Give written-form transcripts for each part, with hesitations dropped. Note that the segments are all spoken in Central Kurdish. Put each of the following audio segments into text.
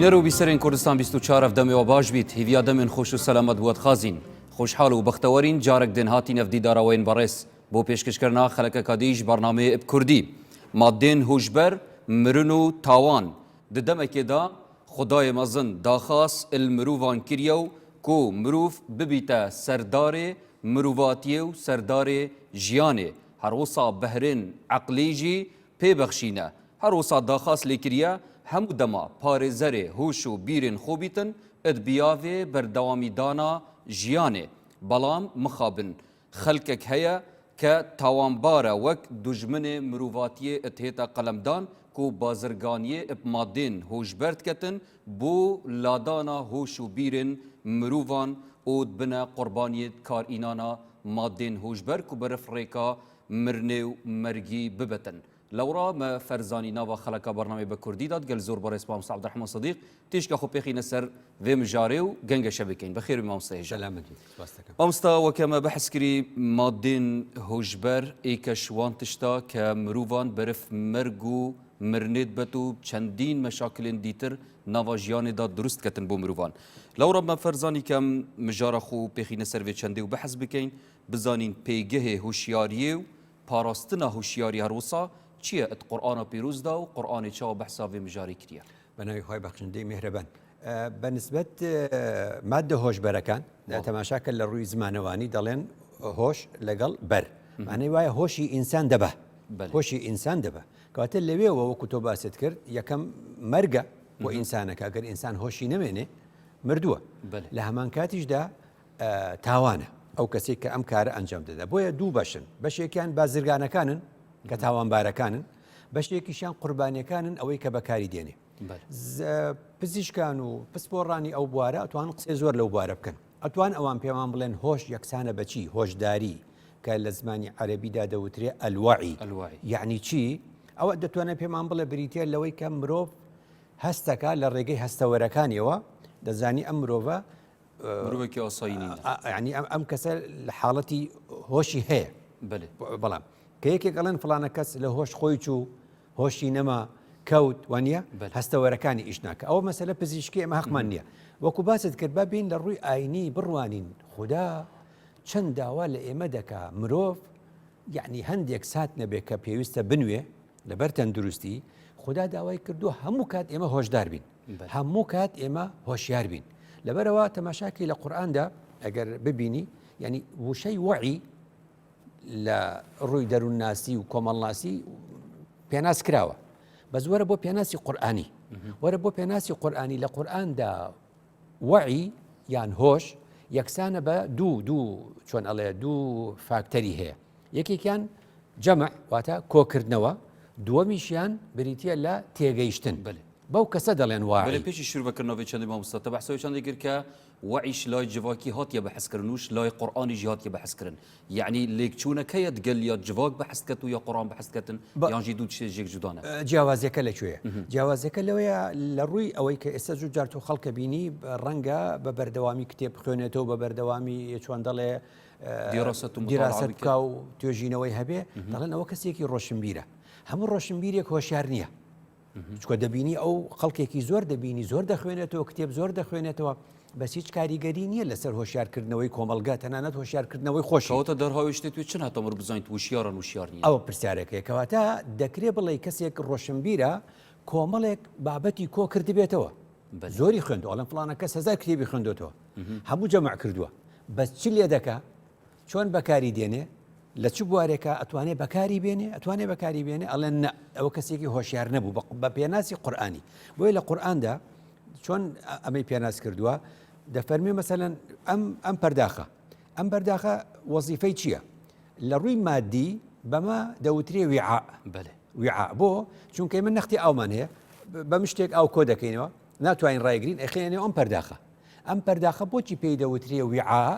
بینەر و بیسەرین کوردستان 24 دەمەوە باش بیت هیویا دەمێن خۆش و سەلامەت بووەت خازین خۆشحاڵ و بەختەوەرین جارێک دێن هاتی نەفدیداراوەین بەڕێز بۆ پێشکەشکردنا خەلەکە کادیش بەرنامەیە کوردی مادێن هوشبەر مرن و تاوان ددەمێکێدا خدای مەزن داخاس المروڤان کریە و کو مرۆڤ ببیتە سەردارێ مرۆڤاتیە و سەردارێ ژیانێ هەروەسا بەهرێن عەقلی جی پێبەخشینە هەروەسا داخاس لێکریە هەموو دەما پارێزەرێ هوش و بیرên خۆ بیتن ed biyavê berdewamîdana jiyanê belam mixabin xelkek heye ke tawanbar e wek dujminê mirovatiyê ed hêta qelemdan ku bazirganiyê eb madên hojber diketin bo ladana hoş û bîrên mirovan û bine qurbaniyê karînana madên hojber ku berif rêka mirinê û mergî bibetin. لورا ما فرزاني ناوا خلقا برنامج بكردي داد قال زور برئيس مامس عبد الرحمن صديق تيشكا خو بيخي نسر في مجاريو جنجا شبكين بخير مامستا سلامتي مامستا وكما بحث كري مادين هوجبر ايكش وانتشتا كمروفان برف مرجو مرنيت بتو چندين مشاكل ديتر ناوا جياني داد درست كتن بو مروفان لورا ما فرزاني كم مجارا خو بيخي نسر في چندي وبحث بكين بزانين بيجه هوشياريو پاراستنا هوشياري هروسا چیه ات قرآن پیروز دا و قرآن چا بحثا و مجاری کریه بنای خوای بخشنده مهربان بالنسبه ماده هوش برکان تماشاکل لروی زمانوانی دالن هوش لقل بر معنی وای هوشی انسان دبه هوشی انسان دبه کاتل لوی و کتب اسد کرد یکم مرگه و انسانک اگر انسان هوشی نمینه مردوه لهمان کاتیش دا تاوانه او کسی که ام کار انجام داده بویا دو باشن باشیکان بازرگانکانن کە تاوانبارەکانن بەشێکیشیان قوربانیەکانن ئەوەی کە بەکاری دێنێ پزیشکان و پسپۆڕانی ئەو بوارە ئەتوان قسێ زۆر لەو بوارە بکەن ئەتوان ئەوان پێمان بڵێن هۆش یەکسانە بەچی هۆشداری کە لە زمانی عەرەبیدا دەوترێ ئەلوەعی یعنی چی ئەوە دەتوانێت پێمان بڵێ بریتە لەوەی کە مرۆڤ هەستەکە لە ڕێگەی هەستەوەرەکانیەوە دەزانی ئەم مرۆڤە مرۆڤێکی ئاسایی نینە یعنی ئەم کەسە لە حاڵەتی هۆشی هەیە بەڵام کە یەکێک ئەڵێن فڵانە کەس لە هۆش خۆی چوو هۆشی نەما کەوت وانە هەستەوەرەکانی ئیش ناکە ئەوە مەسەلە پزیشکی ئەمە حەقمان نییە وەکو باست کرد با بین لە ڕووی ئاینی بڕوانین خوددا چەند داوا لە ئێمە دەکا مرۆڤ یعنی هەندێک سات نەبێت کە پێویستە بنوێ لەبەر تەندروستی خوددا داوای کردو هەموو کات ئێمە هۆشدار بین هەموو کات ئێمە هۆشیار بین لەبەرەوە تەماشاکی لە قورئاندا ئەگەر ببینی یعنی وشەی وەعی لە ڕووی دەروونناسی و کۆمەڵناسی پێناس کراوە بەس وەرە بۆ پێناسی قورئانی وەرە بۆ پێناسی قورئانی لە قورئاندا وەعی یان هۆش یەکسانە بە دوو چۆن ئەڵێ دوو فاکتەری هەیە یەکێکیان جەمع واتە کۆکردنەوە دووەمیشیان بریتە لە تێگەیشتن بەو کەسە دەڵێن وای پێشی شروعبەکردنەوەی چەندی مامۆستا تەبەحثەوەی چەندی کرد کە وعیش لای جواکی هاتیە بەحثکردنوش لای قورئانیش هاتیە بەحثکردن یعنی لێکچوونەکەیە دگەل یا جواک بەحثکەت و یا قورئان بەحثکەتن یانجی دوو شتێک جودانە جیاوازیەکە لەکوێیە جیاوازیەکە لەوەیە لە ڕووی ئەوەی کە ئێستا زوو جار تۆ خەڵکە بینی ڕەنگە بە بەردەوامی کتێب بخوێنێتەوە بە بەردەوامی چۆن دەڵێ دیراست بکا و توێژینەوەی هەبێ دەڵێن ئەوە کەسێکی ڕۆشنبیرە هەموو ڕۆشنبیرێک هۆشیار نییە چکە دەبینی ئەو خەڵکێکی زۆر دەبینی زۆر دەخوێنێتەوە کتێب زۆر دەخوێنێتەوە بەس هیچ کاریگەری نییە لەسەر هۆشیارکردنەوەی کۆمەلگا تەنانەت هۆشیارکردنەوەی خۆشەوەتە دەرهاویشتێت توێ چ هاتەمڕ بزانیت وشیارن وشیار نیە ئەوە پرسیارەکەی کەواتە دەکرێ بڵێ کەسێک ڕۆشنبیرە کۆمەڵێک بابەتی کۆ کردبێتەوە زۆری خوێندەوە ئەڵەن فڵانە کەس 1000 کتێبی خوێندوێتەوە هەموو جەمع کردووە بەس چ لێ دەکا چۆن بەکاری دێنێ لە چ بوارێکە ئەتوانێ بەکاری بێنێ ئەتوانێ بەکاری بێنێ ئەڵێن نە ئەوە کەسێکی هۆشیار نەبوو بە پێناسی قورئانی بۆیە لە قورئاندا چۆن ئەمەی پێناس کردووە دەفەرمێ مەسەلەن ئەم پەرداخە ئەم پەرداخە وەزیفەی چییە لە ڕووی مادی بەمە دەوترێ ویعاء ویعاء بۆ چونکە من نەختی ئاومان هەیە بەم شتێک ئاو کۆ دەکەینەوە ناتوانین ڕایگرین ئەخێنێ ئەم پەرداخە بۆچی پێی دەوترێ ویعاء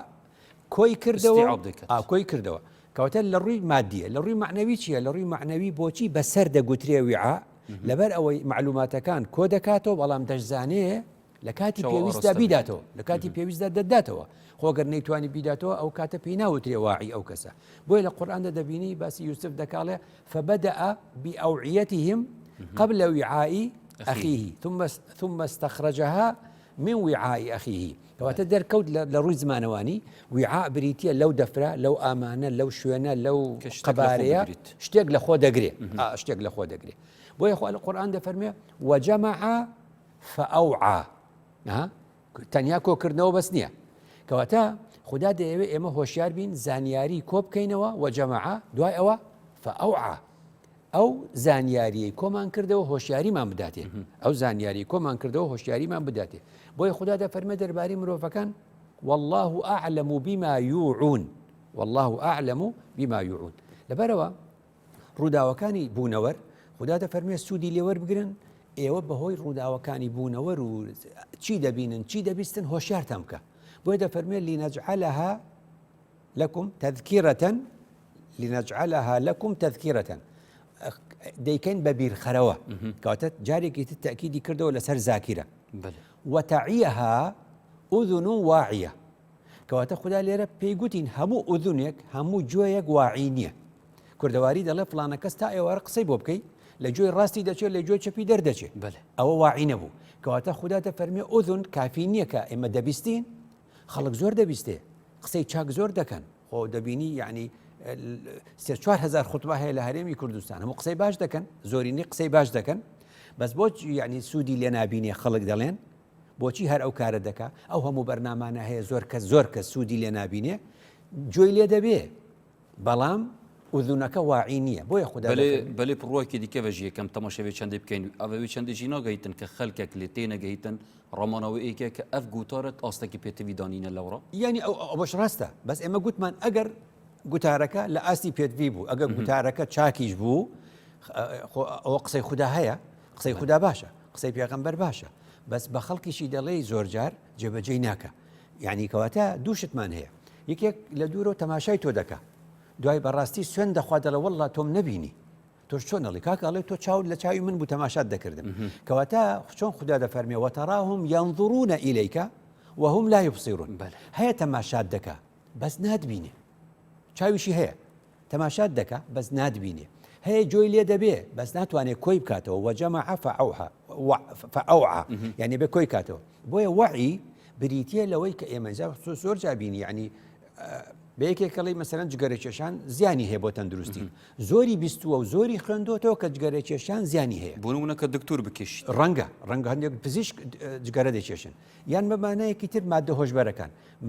کۆی کردەوە کەواتە لە ڕووی مادیە لە ڕووی معنەوی چییە لە ڕووی معنەوی بۆچی بەسەر دەگوترێ ویعاء لەبەر ئەوەی معلوماتەکان کۆ دەکاتەوە بەڵام دەشزانەیە لە کاتی پێویستدا بیداتەوە لە کاتی پێویستدا دەداتەوە خۆگەر نەیتوانی بیداتەوە ئەو کاتە پێی ناوترێ واعی ئەو کەسە بۆیە لە قورئاندا دەبینی باسی یوسف دەکاڵێ فبدأ بأوعيتهم قبل وعاء أخيه ثم استخرجها من وعاء أخيه كواتە دەرکەوت لە ڕووی زمانەوانی وعاء بریتە لەو دەفرە لەو ئامانە لەو شوێنە لەو قەبارەیە شتێک لە خۆ دەگرێ شتێک لە خۆ دەگرێ بۆیە خۆ لە قورئان دەفەرمێ وجمع فأوعى تەنیا کۆکردنەوە بەس نییە کەواتە خدا دەیەوێت ئێمە هۆشیار بین زانیاری کۆ بکەینەوە وجمع دوای ئەوە فأوعى ئەو زانیاریەی کۆمان کردەوە هۆشیاریمان بداتێ ئەو زانیاری کۆمان کردەوە هۆشیاریمان بداتێ بۆیە خدا دەفەرمێ دەربارەی مرۆڤەکان والله أعلم بما يوعون والله أعلم بما يوعون لەبەرەوە ڕووداوەکانی بوونەوەر خدا دەفەرمێ سوودی لێوەربگرن ئێوە بەهۆی ڕووداوەکانی بوونەوەر و چی دەبینن چی دەبیستن هۆشیارتان بکە بۆیە دەفەرمێ لنجعلها لكم تذكرة دەیکەین بە بیرخەرەوە کەواتە جارێکی تر تەکیدی کردەوە لەسەر زاکیرە وتعيها أذن واعية کەواتە خدا لێرە پێی گوتین هەموو ئوذونێک هەموو گوێیەک واعی نییە کوردەواری دەڵێ فلانە کەس تا ئێوارە قسەی بۆ بکەی لە گوێی ڕاستی دەچێت لە گوێی چەپی دەردەچێت ئەوە واعی نەبوو کەواتە خدا دەفەرمێ ئوذن کافی نییە کە ئێمە دەبیستین خەڵک زۆر دەبیستێ قسەی چاک زۆر دەکەن خۆ دەبینی یعنی 4,000 خوتبە هەیە لە هەرێمی کوردستان هەموو قسەی باش دەکەن زۆرینی قسەی باش دەکەن بەس بۆ یعنی سوودی لێ نابینێ خەڵک دەڵێن بۆچی هەر ئەو کارە دەکا ئەو هەموو بەرنامانە هەیە زۆر کەس سوودی لێ نابینێ گوێی لێ دەبێ بەڵام ئوذونەکە واعی نییە بۆیە خدا بەلێ پڕواکی دیکە بەژ یەکەم تەماشەوێ چەندی بکەین ئەوەوی چەندێکی ناگەیتن کە خەلکێک لێ تێنەگەیتن ڕۆمانەوە ئێکە کە ئەف گوتارت ئاستێکی پێتوی دانینە لەوڕە یعنی ئەوەش ڕاستە بەس ئێمە گوتمان ئەگەر گوتارەکە لە ئاستی پێتوی بوو ئەگەر گوتارەکە چاکیش بوو ئەوە قسەی خدا هەیە قسەی خدا باشە قسەی پێغەمبەر باشە بەس بە خەڵکیشی دەڵێ زۆر جار جێبەجێی ناکە یعنی کەواتە دوو شتمان هەیە یەکێک لە دوورەوە تەماشای تۆ دەکا دوای بەڕاستی سوێن دەخوا دەڵێ وەڵڵا تۆم نەبینی تۆش چۆن دەڵی کاکەڵێ تۆ چاو لە چاوی من بوو تەماشات دەکردم کەواتە چۆن خدا دەفەرمێ وتراهم ينظرون إليك وهم لا يبصرون هەیە تەماشات دەکا بەس ناتبینێ چاویشی هەیە تەماشات دەکا بەس ناتبینێ هەیە جۆی لێ دەبێ بەس ناتوانێت کۆی بکاتەوە وجمع فأوعى یعنی بێ کۆی کاتەوە بۆیە وعی بریتە لەوەی کە ئێمە زۆر جابینی یعنی بەیەکێکەڵی مەسەرەن جگەرە کێشان زیانی هەیە بۆ تەندروستی زۆری بیستووە و زۆری خوێندوەوە کە جگەرە کێشان زیانی هەیە بۆ نمونە کە دکتۆر بکەشیت ڕەنگە هەندێک پزیشک جگەرە دەکێشن یان بەمانەیەکی تر مادە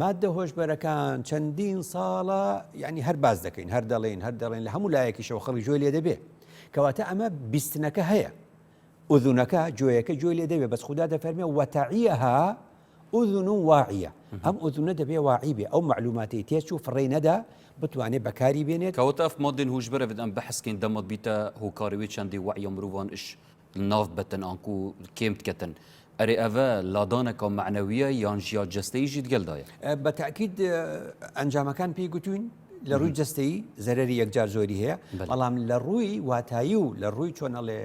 مادە هۆشبەرەکان چەندین ساڵە یعنی هەر باز دەکەین هەر دەڵێن لە هەموو لایەکیشەوە خەڵی جوێ لێ دەبێ کەواتە ئەمە بیستنەکە هەیە ئوذونەکە گوێیەکە جوێ لێ دەبێ بەس خدا دەفەرمێ وتعيها أذن واعية ئەم ئوذونە دەبێ واعی بێ ئەو معلوماتی تێچوو فڕێ نەدا بتوانێت بەکاری بێنێت کەواتە ئەف مادەن هوشبەرە بدەن ئەم بەحسکەین دەمەت بیتە هۆکاریوێ چەندی وعیە مرۆڤان ئش ناف بەتن ئانکو کێم بکەتن ئەرێ ئەڤە لادانێکە معنەویە یان ژیا جەستەییژی دگەلدایە بە تاکید ئەنجامەکان پێی گوتوین لە ڕووی جەستەیی زەرەری یەکجار زۆری هەیە بەڵام لە ڕووی واتایی و لە ڕووی چۆنەڵێ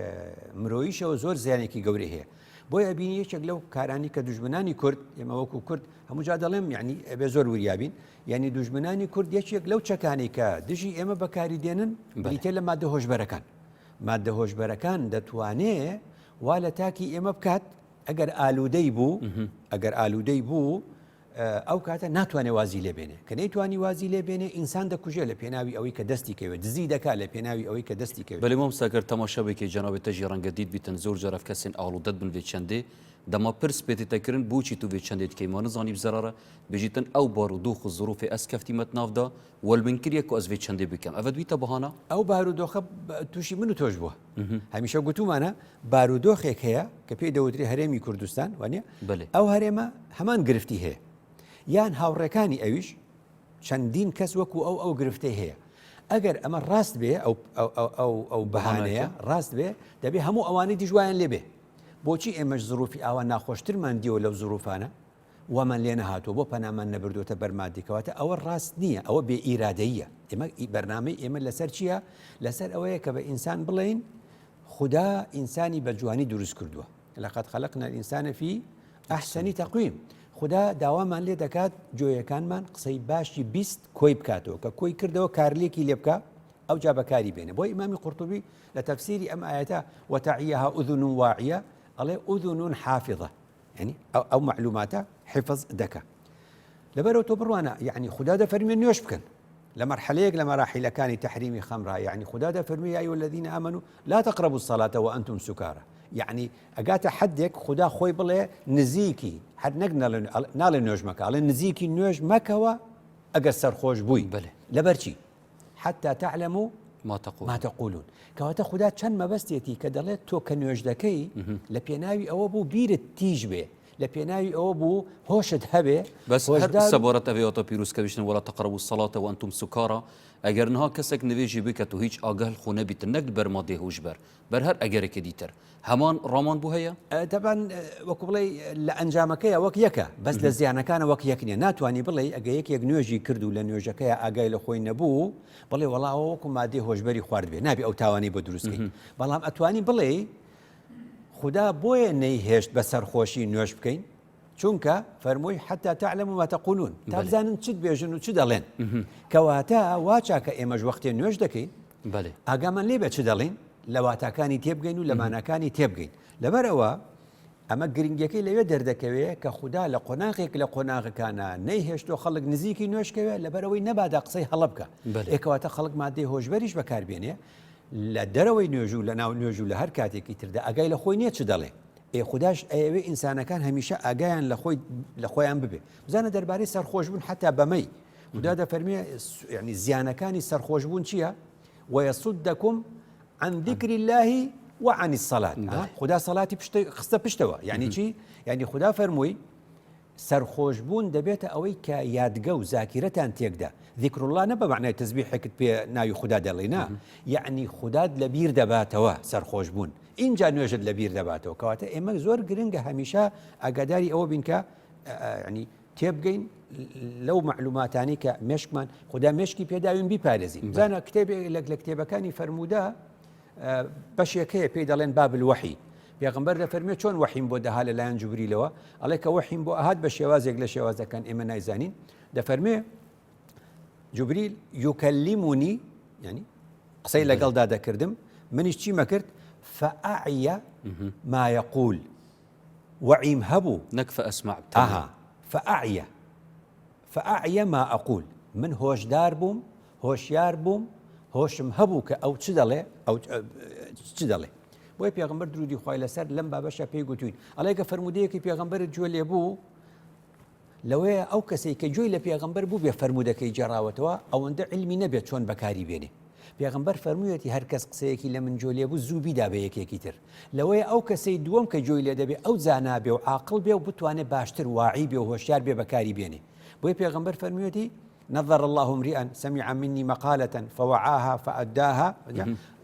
مرۆییشەوە زۆر زیانێکی گەورەی هەیە بۆیە بینی یەکێک لەو کارانی کە دوژمنانی کورد ئێمە وەکو کورد هەموو جا دەڵێم یعنی ئەبێ زۆر وریابین یعنی دوژمنانی کورد یەکێک لەو چەکانی کە دژی ئێمە بەکاری دێنن بریتە لە مادە هۆشبەرەکان دەتوانێت وا لە تاکی ئێمە بکات ئەگەر ئالوودەی بوو ئەو کاتە ناتوانێت وازی لێبێنێ کە نەیتوانی وازی لێبێنێ ئینسان دەکوژێ لە پێناوی ئەوەی کە دەستی کەوێت دزی دەکات لە پێناوی ئەوەی کە دەستی کەوێت بەڵێ مام ساگەر تەماشەوێکی جەنابێتەژی ڕەنگە دیت بیتن زۆر جارە کەسێن ئاڵوودەت بن وێ چەندێ دەما پرس پێتێتەکردن بۆچی تو وێ چەندێت کەیما نزانی بزەرارە بژیتن ئەو بارودۆخ و زروفی ئەس کەفتیمەت ناودا وەلمنکریە و ئەس وێ چەندێ بکەم ئەvە دویتە بەهانە ئەو بارودۆخە تووشی من و تۆش بووە هەمیشە گوتومانە بارودۆخێک هەیە کە پێی دەوتری هەرێمی کوردستان وانە ئەو هەرێمە هەمان گرفتی هەیە یان هاوڕێکانی ئەویش چەندین کەس وەکو ئەو گرفتەی هەیە ئەگەر ئەمە ڕاست بێ ئەو بەهانەیە ڕاست بێ دەبێ هەموو ئەوانەی دیژوایان لێبێ بۆچی ئێمەش زروفی ئاوا ناخۆشترمان دیوە لەو زروفانە وەمان لێ نەهاتوە بۆ پەنامان نەبردوتە بەرمادیکەواتە ئەوە ڕاست نییە ئەوە بێ ئیرادەیە ئێمە بەرنامەی ئێمە لەسەر چییە لەسەر ئەوەیە کە بە ئینسان بڵێین خدا ئینسانی بە جوانی دروست کردووە لەقەد خەلەقنا الئینسانە فی ئەحسەنی تەقویم خدا داوامان لێ دەکات جۆیەکانمان قسەی باشی بیست کۆی بکاتەوە کە کۆی کردەوە کارلێکی لێ بکە ئەو جا بەکاری بێنێ بۆ ئیمامی قورتوبی لە تەفسیری ئەم ئاەتە وتعيها أذن واعية ئەڵێ ئوذن حافظە يعني ئەو معلوماتە حفظ دەکە لەبەرەوە تۆ بڕوانە يعني خدا دەفەرمێ نوێش بکەن لە مەرحلەیەک لە مەراحیلەکانی تەحریمی خەمرا يعني خدا دەفەرمێ یا ئەیها الذین آمنوا لا تقربوا الصلاة وأنتم سكارى يعني ئەگاتە حدێک خدا خۆی بڵێ نزیکی حد نەک ناڵێ نوێژ مەکە ئەڵێ نزیکی نوێژ مەکەوە ئەگەر سەرخۆش بووی لەبەرچی حتى تعلموا ما تقولون کەواتە خدا چەند مەبەستێتی کە دەڵێت تۆ کە نوێژ دەکەی لە پێناوی ئەوە بوو بیرت تیژ بێ لە پێناوی ئەوە بوو هۆشت هەبێ بەس سەبارەت ئەوێتە پیرۆزکەویشتن ولا تقربوا الصلاة وأنتم سكارى ئەگەر نها کەسێک نوێژی بکات و هیچ ئاگەل خۆ نەبیت نەک بەرمادێ هۆشبەر بەر هەر ئەگەرێکی دیتر هەمان ڕامان بوو هەیە دەبان وەکو بڵێ لە ئەنجامەکەیە وەک یەکە بەس لە زیانەکانە وەک یەک نیە ناتوانانی بڵێ ئەگە یەکێک نوێژی کرد و لە نوێژەکەی ئاگای لە خۆی نەبوو بڵێ وەڵاوە وەکو مادێ هۆشبەری خوارد بێ نابێ ئەو تاوانی بۆ دروستکەین بەڵام ئەتوانی بڵێ خدا بۆیە نەیهێشت بە سەرخۆشی نوێژ بکەین چونکە فەرمووی حتى تعلموا ما تقولون تا بزانن چت بێژن و چ دەڵێن کەواتە وا چاکە ئێمەش وەختێ نوێژ دەکەین ئاگامان لێ بە چ دەڵێن لە واتاکانی تێبگەین و لە ماناکانی تێبگەین لەبەرەوە ئەمە گرنگەکەی لەوێ دەردەکەوێت کە خدا لە قۆناغێک لە قۆناغەکانە نەیهێشتۆ خەڵک نزیکی نوێشکەوێت لەبەرەوەی نەبادا قسەی هەڵە بکە ئێکەواتە خەڵک مادەی هۆشبەریش بەکاربێنێ لە دەرەوەی نوێژ و لە ناو نوێژ و لە هەر کاتێکی تردا ئەگای لە خۆی نییە چ دەڵێ خداش ئەوێ ئینسانەکان هەمیشە ئاگایان لە خۆیان ببێ بزانە دەربارەی سەرخۆشبوون حتا بەمەی خدا دەفەرمێ يعني زیانەکانی سەرخۆشبوون چییە ويصدكم عن ذكر الله وعن الصلاة خدا صلاتي خستە پشتەوە يعني چی يعني خدا فەرمووی سەرخۆشبوون دەبێتە ئەوەی کە یادگە و زاکیرەتان تێکدا ذیکر الله نە بە معنای تەسبیحێکت پێ ناوی خدا دەڵێنا یعنی خودات لەبیر دەباتەوە سەرخۆشبوون اینجا نوێژت لەبیر دەباتەوە کەواتە ئێمە زۆر گرنگە هەمیشە ئاگاداری ئەوە بین کە ینی تێبگەین لەو معلوماتانی کە مێشکمان خدا مێشکی پێداوین بیپارێزین بزانە کتێبێک لە کتێبەکانی فەرموودا بەشێکەیە پێی دەڵێن باب الوحی پێغەمبەر دەفەرمێ چۆن وحیم بۆ دەها لەلایەن جوبریلەوە ئەڵێ کە وحیم بۆ ئەهات بە شێوازێک لە شێوازەکان ئێمە نایزانین دەفەرمێ جوبریل یوکەلیمونی ینی قسەی لەگەڵدا دەکردم منیش چیمە کرد فأعي ما يقول وعيم هبو نك فأسمع فأعي ما أقول من هوشدار بوم هوشيار بوم هۆشم هەبوو کە ئەو چ دەڵێ ئەو چ دەڵێ بۆی پێغەمبەر درودی خوای لەسەر لەم بابەشە پێی گوتوین ئەڵێ کە فەرمودەیەکی پێغەمبەرت گوێ لێ بوو لەوەیە ئەو کەسێک کە گوێی لە پێغەمبەر بوو بێ فەرمودەکەی جێڕاوەتەوە ئەوەندە علمی نەبێت چۆن بەکاری بێنێ پێغەمبەر فەرموویەتی هەر کەس قسەیەکی لە من گوێ لێ بوو زوو بیدا بە یەکێکی تر لەوەیە ئەو کەسەی دووەم کە گوێی لێ دەبێ ئەو زانا بێ و عاقڵ بێ و بتوانێت باشتر واعی بێ و هۆشیار بێ بەکاری بێنێ بۆی پێغەمبەر فەرموویەتی نظر الله امرئا سمع مني مقالة فوعاها فأداها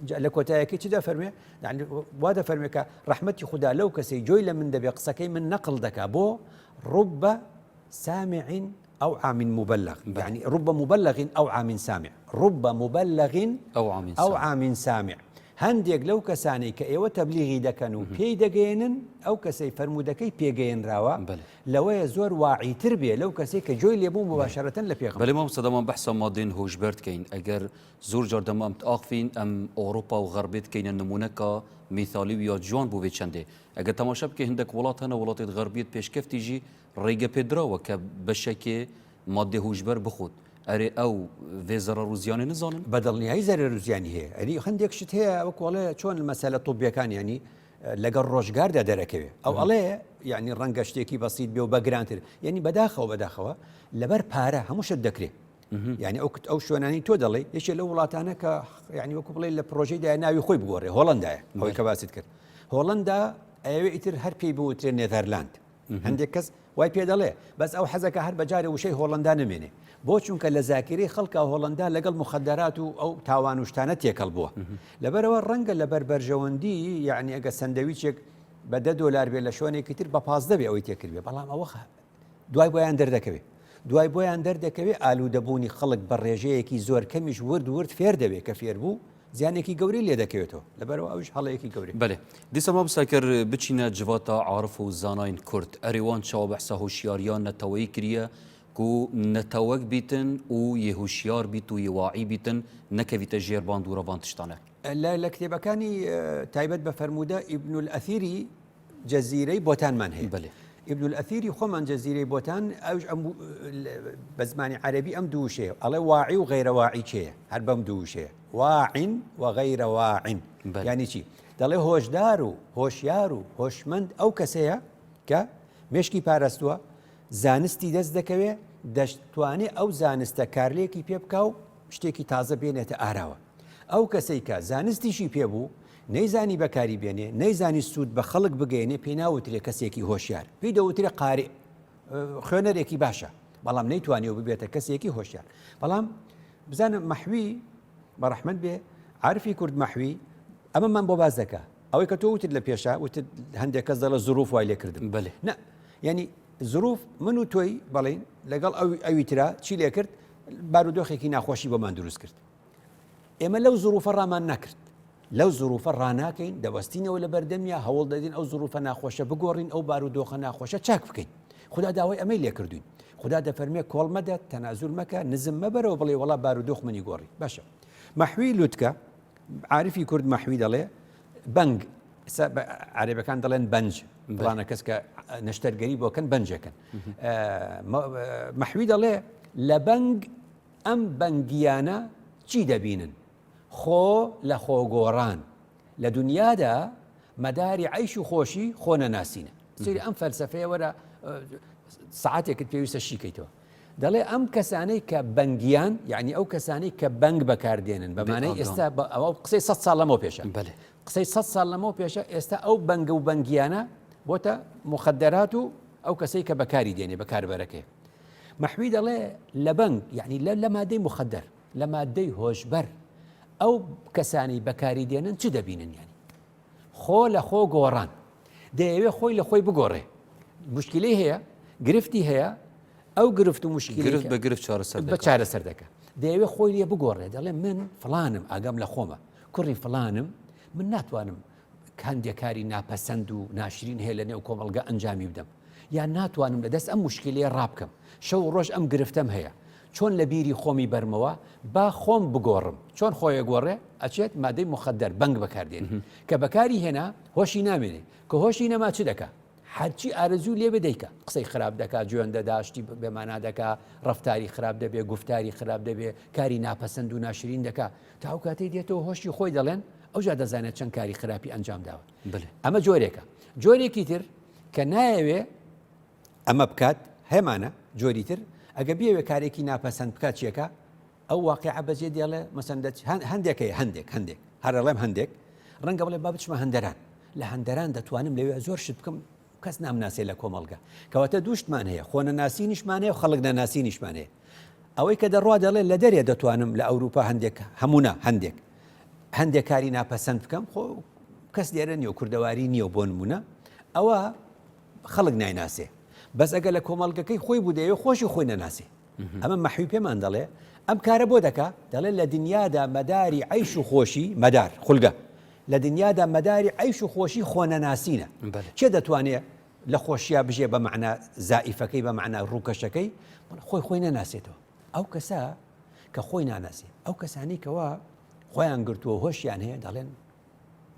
لكوتايكي تدا فرمي يعني وادا فرمي رحمتي خدا لو كسي جوي من دبي قسكي من نقل دكا بو رب سامع أو عام مبلغ يعني رب مبلغ أو عام سامع رب مبلغ أو عام سامع هەندێک لەو کەسانی کە ئێوە تەبلیغی دەکەن و پێی دەگەێنن ئەو کەسەی فەرمودەکەی پێگەێنراوە لەوەیە زۆر واعیتر بێ لەو کەسێک کە جۆی لێبوو مباشرەتەن لە پێغەمبەر بەڵێ مام سەدەمان بەحسە مادێن هۆشبەر بکەین ئەگەر زۆر جار دەما ئەم ئاخفین ئەم ئەوروپا و غەربێت کەینە نمونەکە میثالی و یا جوان بوو بێ چەندێ ئەگەر تەماشا بکە هەندێک وڵات هەنە وڵاتێت غەربیت پێشکەفتیژی ڕێگە پێدراوە کە بەشێکێ مادێ هۆشبەر بخوت ئەرێ ئەو vێزەرە ڕوزیانێ نزانن بەدڵنیایی زەرە ڕوزیانی هەیە ئەری هەندێک شت هەیە وەکوڵێ چۆن مەسەلە تۆبیەکان ینی لەگەڵ ڕۆژگاردا دەرەکەوێت ئەو ئەڵێ یعنی ڕەنگە شتێکی بەسیت بێ و بەگرانتر یعنی بەداخەوە لەبەر پارە هەمووشت دەکرێت یعنی ئەو شوێنانی تۆ دەڵێ یەکێ لە وڵاتانە کە یعنی وەکو بڵێ لە پرۆژەیدا ناوی خۆی بگۆڕێ هۆڵندایە ئەوەی کە باست کرد هۆڵندا ئەوێ ئیتر هەر پێی بوترێ نێدەرلاند هەندێک کەس وای پێ دەڵێ بەس ئەو حەزەکە هەر بەجارێ وشەی هۆڵندا نمێنێ بۆ چونکە لە زاکیرەی خەڵکە هۆڵندا لەگەڵ مخدرات و ئەو تاوان وشتانە تێکەڵ بووە لەبەرەوە ڕەنگە لە بەربەرژەوەندی یعنی ئەگە سندویچێک بە $10 بێ لە شوێنێکی تر بە 15 بێ ئەوەی تێکرد بێ بەڵام ئەوە دوای بۆیان دەردەکەوێت ئالوودەبوونی خەڵک بە ڕێژەیەکی زۆر کەمیش ورد فێر دەبێت کە فێر بوو زیانێکی گەوری لێ دەکەوێتەوە لەبەرەوە ئەوش هەڵەیەکی گەوری بەێ دیسە ما بساکر بچینە جواتە عارف و زاناین کورد ئەریوان چاوە بەحسە هۆشیاریان نەتەوەی کریە و نەتەوەک بیتن و یێهوشیار بیت و یێواعی بیتن نەکەویتە ژێرباند و ڕەباند تشتانە لە کتێبەکانی تایبەت بە فەرموودە ئیبن الئەثیری جەزیرەی بۆتانمان هەیە بەێ ئیبن الئەثیری خۆمان جەزیرەی بۆتان ئەوش بە زمانی عەرەبی ئەم دوو شەیە ئەڵێ واعی و غەیرەواعی چێە هەر بەم دوو شەیە واعین و غەیرەواعین یعنی چی دەڵێ هۆشدار و هۆشیار و هۆشمەند ئەو کەسەیە کە مێشکی پاراستووە زانستی دەست دەکەوێ دەشتوانێت ئەو زانستە کارلێکی پێ بکە و شتێکی تازە بێنێتە ئاراوە ئەو کەسەی کە زانستیشی پێبوو نەیزانی بەکاری بێنێ نەیزانی سوود بە خەڵک بگەێنێ پێی ناوترێ کەسێکی هۆشیار پێی دەوترێ قارێ خوێنەرێکی باشە بەڵام نەیتوانێ ببێتە کەسێکی هۆشیار بەڵام بزانم مەحوی بەڕەحمەت بێ عارفی کورد مەحوی ئەمەمان بۆ باز دەکا ئەوەی کە تۆ وتت لە پێشە وتت هەندێک کەس دەڵە زروف وای لێکردن بەێ نە ینی زروف من و تۆی بەڵین لەگەڵ ئەوی ترا چی لێ کرد بارودۆخێکی ناخۆشی بۆمان دروست کرد ئێمە لەو زروفە ڕامان نەکرد لەو زروفە ڕناکەین دەبەستینەوە لە بەردەمیا هەوڵ دەدین ئەو زروفە ناخۆشە بگۆڕین ئەو بارودۆخە ناخۆشە چاک بکەین خدا داوای ئەمەی لێ کردوین خدا دەفەرمێ کۆڵ مەدە تەنازول مەکە نزم مەبەرەوە بڵێ وڵا بارودۆخ منی گۆڕی باشە مەحوی لوتکە عارفی کورد مەحوی دەڵێ بەنگ عربەکان دەڵێن بەنج بڵانە کەس کە نەشتەرگەری بۆکەن بەنجەکەن مەحوی دەڵێ لە بەنگ ئەم بەنگیانە چی دەبینن خۆ لە خۆگۆڕان لە دنیادا مەداری عیش و خۆشی خۆ نەناسینە سری ئەم فەلسەفەیە وەرە سعاتێکت پێویستە شیکەیتەوە دەڵێ ئەم کەسانەی کە بەنگیان یعنی ئەو کەسانەی کە بەنگ بەکاردێنن بەمانەی ئێستا ئەوە قسەی 100 ساڵ لەمەوە پێشە قسەی 100 ساڵ لەمەوە پێشە ئێستا ئەو بەنگە و بەنگیانە بۆتە مخدرات و ئەو کەسەی کە بەکاری دێنێ بەکاربەرەکەی مەحوی دەڵێ لە بەنگ یعنی لە مادەی مخدر لە مادەی هۆشبەر ئەو کەسانی بەکاری دێنن چ دەبینن یانی خۆ لە خۆ گۆڕان دەیەوێ خۆی لە خۆی بگۆڕێ مشکلەی هەیە گرفتی هەیە ئەو گرفت و مشکلی بە گرفت چارەسەر دەکە دەیەوێ خۆی لێ بگۆڕێ دەڵێ من فلانم ئاگام لە خۆمە کوڕی فلانم من ناتوانم هەندێک کاری ناپەسەند و ناشرین هەیە لە نێو کۆمەڵگە ئەنجامی بدەم یا ناتوانم لە دەست ئەم مشکلەیە ڕابکەم شەو ڕۆژ ئەم گرفتەم هەیە چۆن لە بیری خۆمی بەرمەوە با خۆم بگۆڕم چۆن خۆیە گۆڕێ ئەچێت مادەی مخدر بەنگ بەکاردێن کە بەکاری هێنا هۆشی نامێنێ کە هۆشی نەما چ دەکە هەرچی ئارەزوو لێ بدەیکە قسەی خراپ دەکات جوێن دەداشتی بێمانا دەکا ڕفتاری خراپ دەبێ گفتاری خراپ دەبێ کاری ناپەسەند و ناشرین دەکا تا ئەو کاتەی دێتەوە هۆشی خۆی دەڵێن ئەوجا دەزانێت چەند کاری خراپی ئەنجام داوە ئەمە جۆرێکە جۆرێکی تر کە نایەوێ ئەمە بکات هەمانە جۆری تر ئەگە بێوێ کارێکی ناپەسەند بکات چیەکە ئەو واقعە بەجێ دێڵێ مەسەن هەندێکەیە هەندێک هەرەڵێم هەندێک ڕەنگە بڵێ با بچمە هەندەران لە هەندەران دەتوانم لەوێ زۆر شت بکەم کەس نامناسێ لە کۆمەڵگە کەواتە دووشتمان هەیە خۆ نەناسینیشمان هەیە و خەڵک نەناسینیشمان هەیە ئەوەی کە دەڕوا دەڵێ لە دەرێ دەتوانم لە ئەوروپا هەندێک هەمونە هەندێک کاری ناپەسەند بکەم خۆ کەس لێرە نیە و کوردەواری نییە و بۆ نمونە ئەوە خەڵک نایناسێ بەس ئەگە لە کۆمەڵگەکەی خۆی بودەیە خۆشی خۆی نەناسێ ئەمە مەحوی پێمان دەڵێ ئەم کارە بۆ دەکا دەڵێ لە دنیادا مەداری عیش و خۆشی مەدار خولگە لە دنیادا مەداری عیش و خۆشی خۆ نەناسینە چێ دەتوانێت لە خۆشییا بژێ بە معنە زائیفەکەی بە معنە ڕووکەشەکەی خۆی نەناسێتەوە ئەو کەسە کە خۆی ناناسی ئەو کەسانی کەوا خۆیان گرتووە هۆشیان هەیە دەڵێن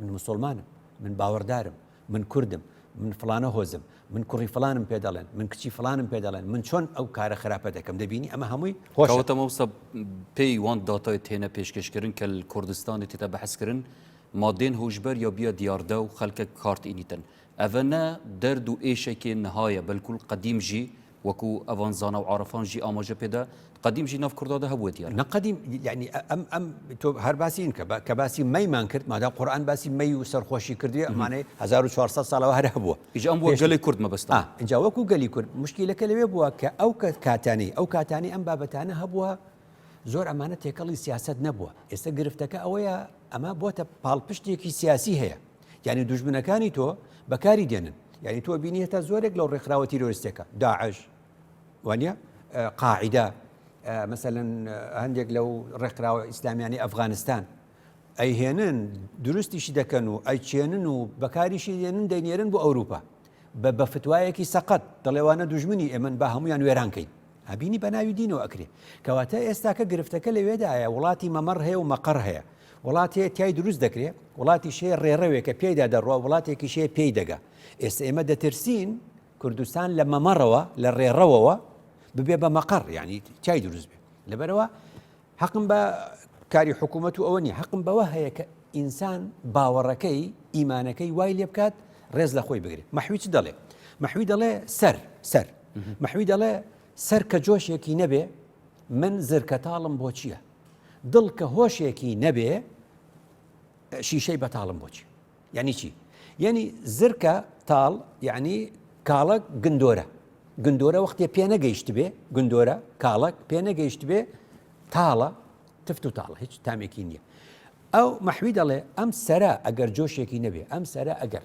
من مسلمانم من باوەڕدارم من کوردم من فلانە هۆزم من کوڕی فلانم پێ دەڵێن من کچی فلانم پێ دەڵێن من چۆن ئەو کارە خراپە دەکەم دەبینی ئەمە هەمووی هۆشەوەتە مەوسە پێی وان داتای تێنە پێشکەشکردن کە کوردستانی تێتە بەحثکردن مادێن هۆشبەر یا بیا دیاردە و خەڵکە کارت ئینیتن ئەڤە نە دەرد و ئێشێکێ نەهایە بەلکول قەدیم ژی وەکو ئەوان زانە و عارەفان ژی ئاماژە پێدا قەدیم ژی ناف کوردادا هەبووە دیار نەقەدیم یعنی ئەم تۆ هەر باسین کە باسی مەیمان کرد مادا قورئان باسی مەی و سەرخۆشی کردووە ئەمانەی 1400 ساڵەوە هەر هەبووە ئیجا ئەم بۆ گەلی کورد مەبەستە اینجا وەکو گەلی کورد مشکلەکە لەوێ بووە کە ئەو کاتانی ئەم بابەتانە هەبووە زۆر ئەمانە تێکەڵی سیاست نەبووە ئێستا گرفتەکە ئەوەیە ئەمە بۆتە پاڵپشتێکی سیاسی هەیە یعنی دوژمنەکانی تۆ بەکاری دێنن یعنی تۆ بینی هێتا زۆرێک لەو ڕێکخراوە تیرۆریستێکە داعش وانە قاعیدە مثلەن هەندێک لەو ڕێکخراوە ئیسلامیانی ئەفغانستان ئەیهێنن دروستیشی دەکەن و ئەیچێنن و بەکاریشی دێنن دەینێرن بۆ ئەوروپا بە فتوایەکی سەقەت دەڵێوانە دوژمنی ئێمن با هەمویان وێرانکەین هەبینی بە ناوی دینەوە ئەکرێ کەواتە ئێستاکە گرفتەکە لەوێدایە وڵاتی مەمەڕ هەیە و مەقەڕ هەیە وڵاتی تای دروست دەکرێت وڵاتی شێ ڕێڕەوێک کە پێیدا دەڕوە وڵاتێکی شێ پێی دەگا ئێستا ئێمە دەترسین کوردستان لە مەمەڕەوە لە ڕێڕەوەوە ببێ بە مەقەڕ ینی چای دروست بێ لەبەرەوە حەقم بە کاری حکوومەت و ئەوە نیە حەقم بەوە هەیە کە ئینسان باوەڕەکەی ئیمانەکەی وای لێ بکات ڕێز لە خۆی بگرێت مەحوی چ دەڵێ مەحوی دەڵێ سەر مەحوی دەڵێ سەر کە جۆشێکی نەبێ من زرکەتاڵم بۆ چییە دڵ کە هۆشێکی نەبێ شیشەی بەتاڵم بۆچی یعنی چی یعنی زرکە تاڵ یعنی کاڵک گندۆرە وەختێ پێ نەگەیشت بێ گندۆرە کاڵک پێ نەگەیشت بێ تاڵە تفت و تاڵە هیچ تامێکی نییە ئەو مەحوی دەڵێ ئەم سەرا ئەگەر جۆشێکی نەبێ ئەم سەرا ئەگەر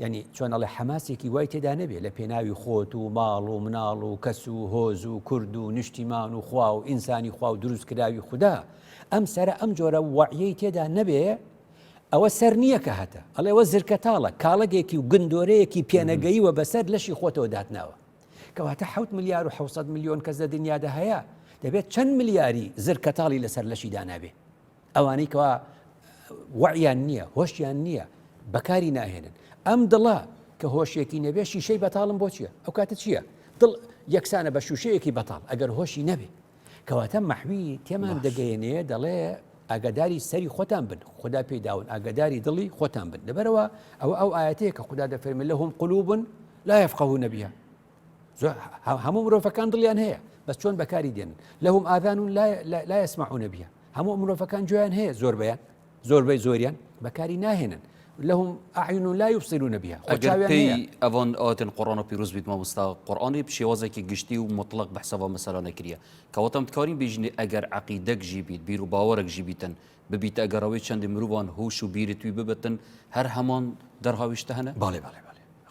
ینی چۆنەڵێ حەماسێکی وای تێدا نەبێ لە پێناوی خۆت و ماڵ و مناڵ و کەس و هۆز و کورد و نیشتیمان و خوا و ئینسانی خوا و دروست کراوی خوددا ئەم سەرە ئەم جۆرە وعیەی تێدا نەبێ ئەوە سەر نییە کە هەتە ئەڵێەوە زرکەتاڵە کاڵگێکی و گندۆرەیەکی پێنەگەیوە بەسەر لەشی خۆتەوە داتناوە کەواتە 7 ملیار و 600 میلیۆن کەس لە دنیادا هەیە دەبێت چەند ملیاری زرکەتاڵی لەسەر لەشیدا نابێ ئەوانەی کەوا وعیان نییە هۆشیان نییە بەکاری ناهێنن ئەم دڵە کە هۆشیێکی نەبێ شیشەی بەتاڵم بۆ چییە ئەو کاتە چییە دڵ یەکسانە بە شوشەیەکی بەتاڵ ئەگەر هۆشی نەبێ کەواتە مەحوی تێمان دەگەیەنێ دەڵێ ئاگداری سەری خۆتان بن خدا پێداون ئاگداری دڵی خۆتان بن لەبەرەوە ئەو ئاەتەیە کە خدا دەفەرمێ لەهم قلوب لا يفقهون بها هەموو مرۆڤەکان دڵیان هەیە بەس چۆن بەکاری دێنن لەهم ئاذان لا يسمعون بها هەموو مرۆڤەکان گوێیان هەیە زۆربەی زۆریان بەکاری ناهێنن لەهم ئەعین لا يبصرون بها ئەگەر پێی ئەوان ئاەتن قڕان و پیرۆز بیت مامۆستا قورئانی شێوازێکی گشتی و مطلق بەحسەوە مەسەلا نەکریە کەواتەم دکارین بێژنێ ئەگەر عەقیدەک ژی بیت بیر و باوەڕێک ژی بیتن ببیت ئەگەرەوەی چەندی مرۆڤان هۆش و بیری توی ببتن هەر هەمان دەرهاویشتە هەنە باڵێ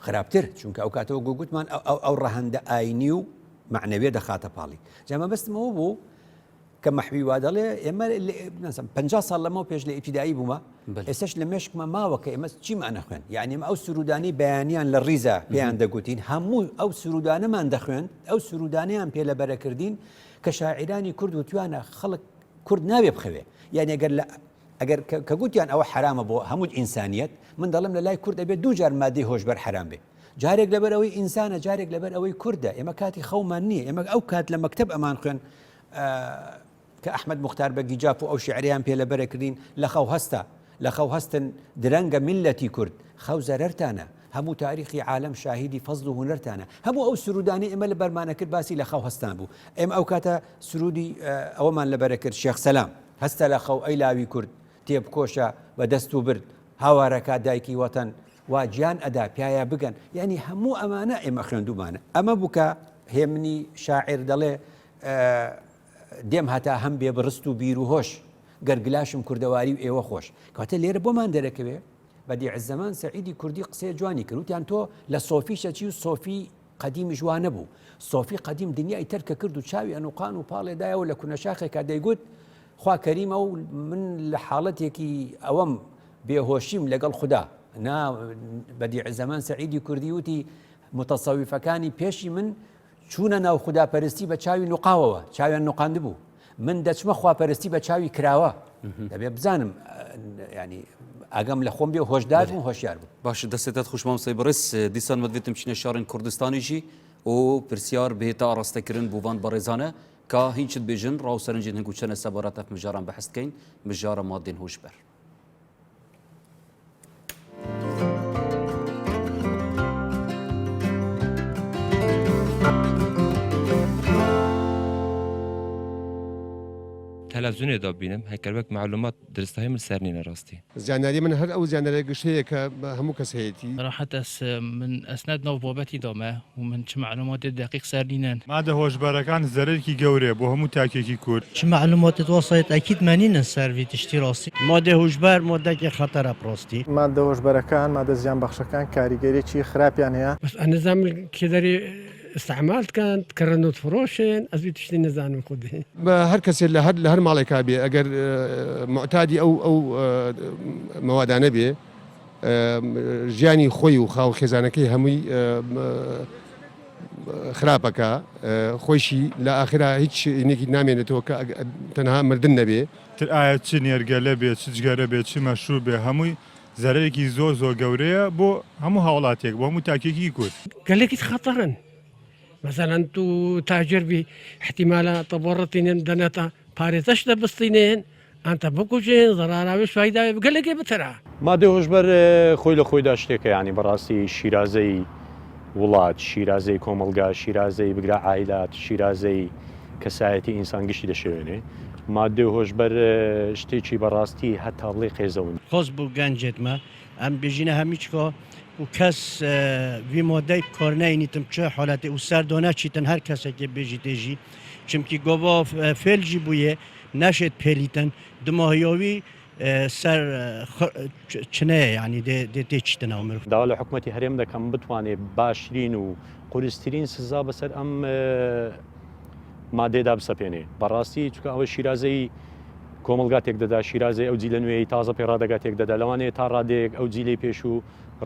خراپتر چونکە ئەو کاتەوە گوگوتمان ئەو ڕەهەندە ئاینی و معنەوێ دەخاتە پاڵی جامە بەستمەوە بوو کە مەحوی وا دەڵێ ئێمە 50 ساڵ لەمەوە پێش لە ئیبتیدایی بوومە ئێستش لە مێشکمە ماوە کە ئێمە چیمان نەخوێن یعنی ئەو سرودانی بەیانیان لە ڕیزە پێیان دەگوتین هەموو ئەو سرودانەمان دەخوێن ئەو سرودانیان پێ لە بەرەکردین کە شاعرانی کورد وتوانە خەڵک کورد نابێ بخەوێ یعنی ئەگەر کە گوتیان ئەوە حرامە بۆ هەموو ئینسانیەت من دەڵم لە لای کورد دەبێت دوو جار مادەی هۆشبەر حرام بێ جارێک لەبەر ئەوەی ئینسانە جارێک لەبەر ئەوەی کوردە ئێمە کاتی خەومان نییە ئێمە ئەو کات لە مەکتب ئەمان خوێن کە ئەحمەد مختار بەگیجاپ و ئەو شعریان پێ لەبەرەکردین لە خەو هەستن درەنگە میلەتی کورد خەو زەرەرتانە هەموو تاریخی عالم شاهیدی فەزل و هونەرتانە هەموو ئەو سرودانی ئێمە لە بەرمانە کرد باسی لە خەو هەستان بوو ئێمە ئەو کاتە سرودی ئەوەمان لەبەرە کرد شێخ سەلام هەستە لە خەو ئەی لاوی کورد تێبکۆشە بە دەست و برد هاوارەکە دایکی وەتەن وا گیان ئەدا پیاە بگەن یعنی هەموو ئەمانە ئێمە خوێندومانە ئەمە بووکە هێمنی شاعر دەڵێ دێم هەتا هەم بێ بڕست و بیر و هۆش گەرگلاشم کوردەواری و ئێوە خۆش کاتە لێرە بۆمان دەرەکەوێ بەدیع الزەمان سەعیدی کوردی قسەی جوانی کردوتیان تۆ لە سۆفی شەچی و سۆفی قەدیمی جوان نەبوو سۆفی قەدیم دنیای تەرکە کرد و چاوی ئەنوقان و پاڵێدایەوە لە کونەشاخێکا دەیگوت خوا کەریمە و من لە حاڵەتێکی ئەوەم بێهۆشیم لەگەڵ خوددا بەدیع الزەمان سەعیدی کوردی وتی متەسەویفەکانی پێشی من چوونە ناو خوداپەرستی بە چاوی نوقاوەوە چاویان نوقاند بوو من دەچمە خواپەرستی بە چاوی کراوە دەبێ بزانم ینی ئەگەم لە خۆم بێ هۆشدار بوو هۆشیار بوو باش دەستێتت خوشمامۆستای بەڕێز دیسان مەدوێتم چینە شارên کوردستانیژی و پرسیار بهێتە ئاڕاستەکردن بۆڤان بەڕێزانە کە هیچت بێژن ڕاوسەرنجین هەنگو چەنە سەبارەتە مژاران بەحەستکەین مژارە مادێن هۆشبەر تەلەڤیزیۆنێ دابینم هەکەربەک معلومات درستایی من سەر نینە ڕاستی زانیاری من هەر ئەو زانیاری گشتەیە کە هەموو کەس هەیەی راحت من ئەسناد ناو بابەتی دامە و من چ معلوماتی دقیق سەر نینەن مادە هۆشبەرەکان زەرێکی گەورەیە بۆ هەموو تاکێکی کورد چ معلوماتت وەسایت ئەکید مانینە سەروی تشتی ڕاستی مادە هوشبەر مۆدەکی خەتەرە پرۆستی مادە هۆشبەرەکان مادە زیان بەخشەکان کاریگەریی خراپیان هەیە بس النظام كدري استعمالت كانت كرنوت فروشين أزوي تشتري نزان خودي هەر کەسێ لە هەر ماڵێکا بێ ئەگەر معتادی ئەو مەوادانە بێ ژیانی خۆی و خاو خێزانەکەی هەمووی خراپەکە خۆشی لە ئاخرا هیچ شتێکی نامێنێتەوە کە تەنها مردن نەبێ. تر ئایا چ نێرگەلە بێت چ جگەرە بێت چ مەشروب بێ هەمووی زەرێکی زۆر گەورەیە بۆ هەموو هاوڵاتێک بۆ هەموو تاکێکی کورد. قال خطرا مثلا تو تاجر بي احتمال تبرتين دنتا باريتش دبستينين انت بكوجين ضراراويش فايده قال لك بترى مادە هۆشبەر خۆی لە خۆیدا شتێکە ینی بەڕاستی شیرازەی وڵات شیرازەی کۆمەلگا شیرازەی بگرا عایلات شیرازەی کەسایەتی ئینسان گشتی دەشێنێ مادە هۆشبەر شتێکی بەڕاستی هەتاڵی قێزەون خۆز بوو گەنجێتمە ئەم بێژینە هەمیچکۆ و کەس وی مۆدەی کۆرنەینیتم چه حالەتی و سەردۆنا چیتن هەر کەسێکی بێژی تێژی چمکی گۆبۆ فێلژی بوویە نەشێت پێلیتن دماهیۆوی سەر چنەیە ینی تێچیتنەوە مرۆڤ داوا لە حکوومەتی هەرێم دەکەم بتوانێت باشترین و قورسترین سزا بەسەر ئەم مادەیەدا بسەپێنێ بەڕاستی چکە ئەوە شیرازەی کۆمەلگاتێک دەدا شیرازەی ئەو جیلە نوێی تازە پێڕادەگاتێک دەدا لەوانەیە تا ڕادێک ئەو جیلەی پێش و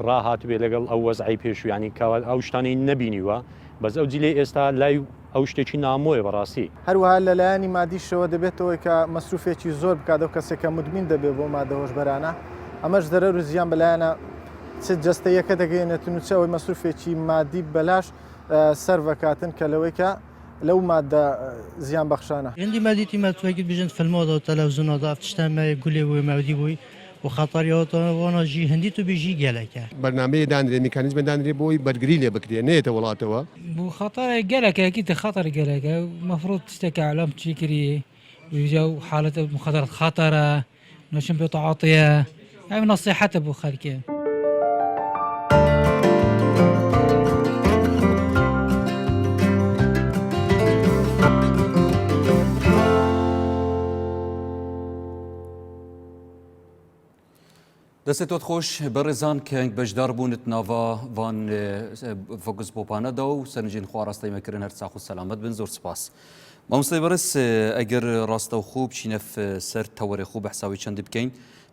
ڕاهاتبێ لەگەڵ ئەو وەزعی پێش و ینی ئەو شتانەی نەبینیوە بەس ئەو جیلەی ئێستا لای ئەو شتێکی نامۆیە بەڕاستی هەروەها لەلایەنی مادیشەوە دەبێتەوەی کە مەسروفێکی زۆر بکاتەوە کەسێکە مدمین دەبێت بۆ مادە هۆشبەرانە ئەمەش دەرەر و زیان بەلایەنە چ جەستەیەکە دەگەێنێتن و چەوەی مەسروفێکی مادی بەلاش سەرڤەکاتن کە لەوەی کە لەو مادە زیان بەخشانە هندی مادیتی مەتوەگیت بژن فلمۆدا و تەلەڤیزۆنەدا تشتەمە گولێ بووی مەودی بووی و خەتەریەوەتەوەژی هەندی تو بێژی گەلەکە بەرنامەیە دانرێ میکانیزمە دانرێ بۆی بەرگری لێ بکرێ نێتە وڵاتەوە بو خطر جلك خطر جلك المفروض تشتكي على تشيكري ويجوا حالة مخدرات خطرة نشم بتعاطيها يعني نصيحته بو خالك دەستێت خۆش بەڕێزان کەنگ بەشدار بوونت ناوا وان فۆکس بۆپانەدا و سەرنجین خواڕاستەی مەکردن هەر چاخ و سەلامەت بن زۆر سپاس مامۆستای بەڕێز ئەگەر ڕاستە و خوب بچینە سەر تەوەرێ خوب بەحساوی چەندی بکەین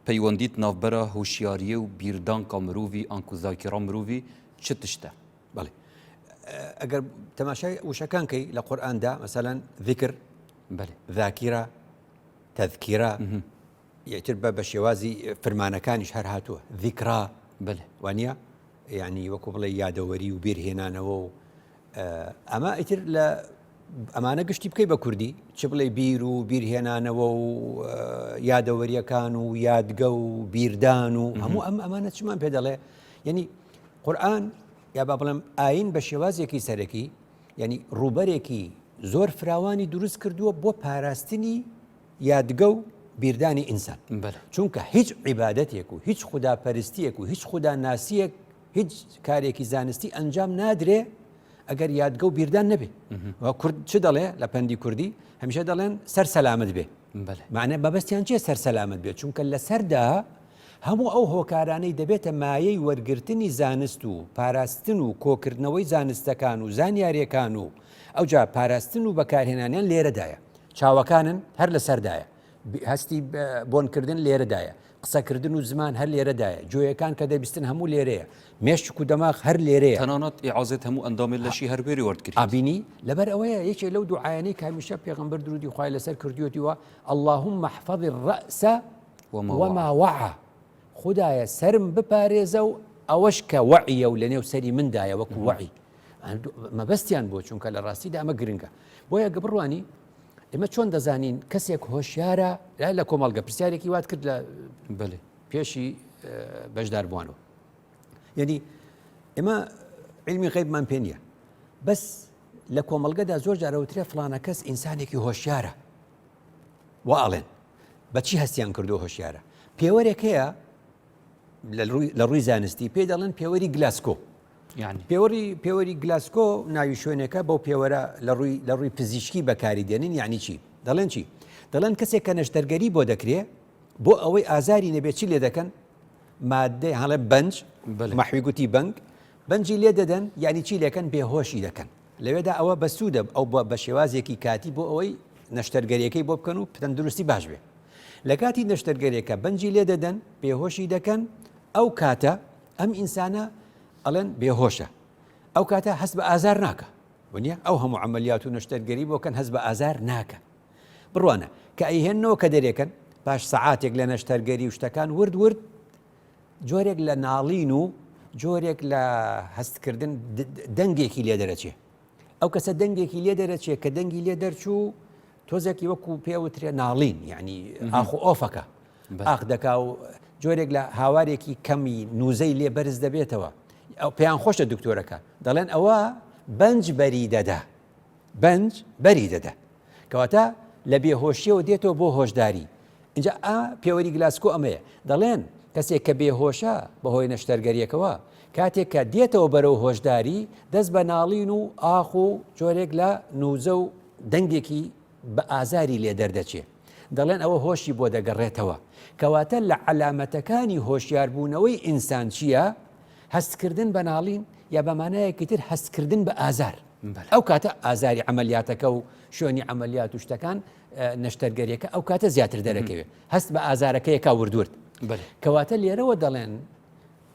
پەیوەندیت ناوبەرە هوشیاریە و بیردانکە مرۆڤی ئانکوزاکیڕا مرۆڤی چ تشتە بەڵێ ئەگەر تەماشای وشەکان کەی لە قورئاندا مەسەلەن ذیکر ذاکیرە تەذکیرە یەکتر بە شێوازی فرمانەکانیش هەر هاتووە ذیکرا وانە یعنی وەکو بڵێ یادەوەری و بیرهێنانەوە و ئەمە ئیتر لە ئەمانە گشتی بکەی بە کوردی چ بڵێ بیر و بیرهێنانەوە و یادەوەریەکان و یادگە و بیردان و هەموو ئەمانە چمان پێ دەڵێ یعنی قورئان یا با بڵێم ئاین بە شێوازێکی سەرەکی یعنی ڕوبەرێکی زۆر فراوانی دروست کردووە بۆ پاراستنی یادگە و بیردانی ئینسان چونکە هیچ عیبادەتێک و هیچ خوداپەرستیەک و هیچ خوداناسیەک هیچ کارێکی زانستی ئەنجام نادرێ ئەگەر یادگە و بیردان نەبێ کورد چ دەڵێ لە پەندی کوردی هەمیشە دەڵێن سەر سەلامت بێ معنە بەبەستیان چیە سەر سەلامت بێت چونکە لە سەردا هەموو ئەو هۆکارانەی دەبێتە مایەی وەرگرتنی زانست و پاراستن و کۆکردنەوەی زانستەکان و زانیاریەکان و ئەوجا پاراستن و بەکارهێنانیان لێرەدایە چاوەکانن هەر لە سەردایە هەستی بۆنکردن لێرەدایە قسەکردن و زمان هەر لێرەدایە جۆیەکان کە دەبیستن هەموو لێرەیە مێشک و دەماغ هەر لێرەیە تەنانەت ئیعازێت هەموو ئەندامی لەشی هەربێری وەردگرت ئابینی لەبەر ئەوەیە یەکێ لەو دوعایانەی کە هەمیشە پێغەمبەر درودی خوای لەسەر کردووەتیوە اللهم احفظ الرأس وما وعى خدایە سرم بپارێزە و ئەوەش کە وعیە و لە نێو سەری مندایە وەکو وعی مەبەستیان بۆ چونکە لە ڕاستیدا ئەمە گرنگە بۆیە گەبڕوانی ئێمە چۆن دەزانین کەسێک هۆشیارە لە کۆمەڵگە پرسیارێکی وات کرد لە پێشی بەشدار بووانەوە یعنی ئێمە علمی غەیبمان پێ نییە بەس لە کۆمەڵگەدا زۆر جارەوترێ فڵانە کەس ئینسانێکی هۆشیارە وەڵێن بەچی هەستیان کردو هۆشیارە پێوەرێک هەیە لە ڕووی زانستی پێ دەڵێن پێوەری گلاسکۆ پێوەری گلاسکۆ ناوی شوێنێکە بەو پێوەرە لە ڕووی پزیشکی بەکاری دێنن یعنی چی دەڵێن چی دەڵێن کەسێک کە نەشتەرگەری بۆ دەکرێ بۆ ئەوەی ئازاری نەبێت چی لێ دەکەن مادەی هەڵێ بەنج مەحوی گوتی بەنگ بەنجی لێ دەدەن یعنی چی لەکەن بێهۆشی دەکەن لەوێدا ئەوە بەسوودە ئەو بە شێوازێکی کاتی بۆ ئەوەی نەشتەرگەریەکەی بۆ بکەن و تەندروستی باش بێ لە کاتی نەشتەرگەریەکە بەنجی لێ دەدەن بێهۆشی دەکەن ئەو کاتە ئەم ئینسانە ئەڵێن بێهۆشە ئەو کاتە هەست بە ئازار ناکە ونیە ئەو هەموو عملیات و نەشتەرگەری بۆکەن هەست بە ئازار ناکە بڕوانە کە ئەیهێنەوە کە دەرێکن پاش سەعاتێک لە نەشتەرگەری و شتەکان ورد جۆرێک لە ناڵین و جۆرێک لە هەستکردن دەنگێکی لێ دەرەچێ ئەو کەسە دەنگێکی لێ دەرەچێت کە دەنگی لێ دەرچوو تۆزێکی وەکو پێوترێ ناڵین یعنی ئاخ و ئۆفەکە ئاخ دەکا و جۆرێک لە هاوارێکی کەمی نوزەی لێ بەرز دەبێتەوە ئەو پێیان خۆشە دکتۆرەکە دەڵێن ئەوە بەنج بەری دەدا کەواتە لە بێهۆشیەوە دێتەوە بۆ هۆشداری اینجا پێوەری گلاسکۆ ئەمەیە دەڵێن کەسێک کە بێهۆشە بەهۆی نەشتەرگەریەکەوە کاتێک کە دێتەوە بەرەو هۆشداری دەست بە ناڵین و ئاخ و جۆرێک لە نوزە و دەنگێکی بە ئازاری لێ دەردەچێ دەڵێن ئەوە هۆشی بۆ دەگەڕێتەوە کەواتە لە عەلامەتەکانی هۆشیاربوونەوەی ئینسان چییە؟ هەستکردن بە ناڵین یا بەمانایەکی تر هەستکردن بە ئازار ئەو کاتە ئازاری عملیاتەکە و شوێنی عملیات و شتەکان نەشتەرگەریەکە ئەو کاتە زیاتر دەرەکەوێت هەست بە ئازارەکەیەکا وردورد کەواتە لێرەوە دەڵێن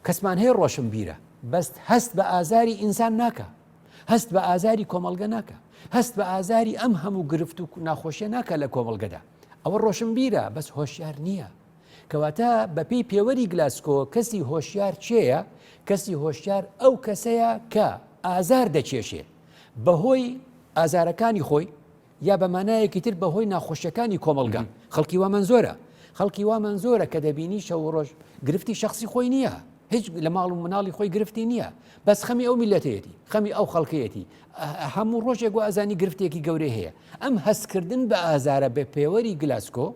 کەسمان هەیە ڕۆشن بیرە بەست هەست بە ئازاری ئینسان ناکە هەست بە ئازاری کۆمەڵگە ناکە هەست بە ئازاری ئەم هەموو گرفت و ناخۆشیە ناکە لە کۆمەڵگەدا ئەوە ڕۆشن بیرە بەس هۆشیار نییە کەواتە بەپێی پێوەری گلاسکۆ کەسی هۆشیار چێە؟ کەسی هۆشیار ئەو کەسەیە کە ئازار دەچێشێ بەهۆی ئازارەکانی خۆی یا بەمانایەکی تر بەهۆی ناخۆشیەکانی کۆمەڵگە خەڵکی وامان زۆرە کە دەبینی شەو ڕۆژ گرفتی شخصی خۆی نییە هیچ لە ماڵ و مناڵی خۆی گرفتی نییە بەس خەمی ئەو میلەتەیەتی خەمی ئەو خەڵکەیەتی هەموو ڕۆژێک و ئازانی گرفتێکی گەورەی هەیە ئەم هەستکردن بە ئازارە بە پێوەری گلاسکۆ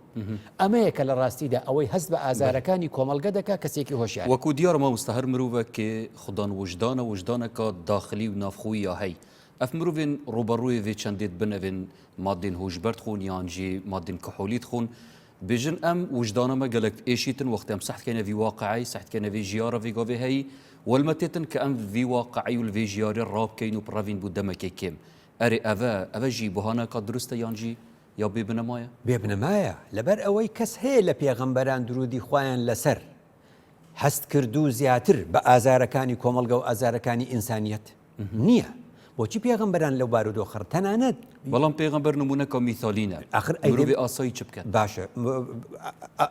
ئەمەیە کە لە ڕاستیدا ئەوەی هەست بە ئازارەکانی کۆمەڵگە دەکا کەسێکی هۆشیار وەکو دیار مامۆستا هەر مرۆڤە کێ خوددان وجدانەکە داخلی و نافخۆیی یا هەی ئەف مرۆڤێن ڕوبەڕووی vê çendêt binevin madên hojbert xûn yan jî madên kihولît xûn bêjin em wijdana me gelek êşîtin wextê em sehtkene vî waqeî sehtkene vê jiyara vê gavê heyî welme têtin ki em vî waqeî û vê jiyarê rabkeyn û pirevîn bû demekê kêm erê ev jî buhaneka durist e yan jî ya bêbinemaye بێبنەمایە لەبەر ئەوەی کەس هەیە لە پێغەمبەران درودی خۆیان لەسەر هەست کردو زیاتر بە ئازارەکانی کۆمەڵگە و ئازارەکانی ئینسانیەت نییە بۆچی پێغەمبەران لەو بارودۆخەر تەنانەت بەڵام پێغەمبەر نمونەکە میثالینە مرۆڤی ئاسایی چ بکەن باشە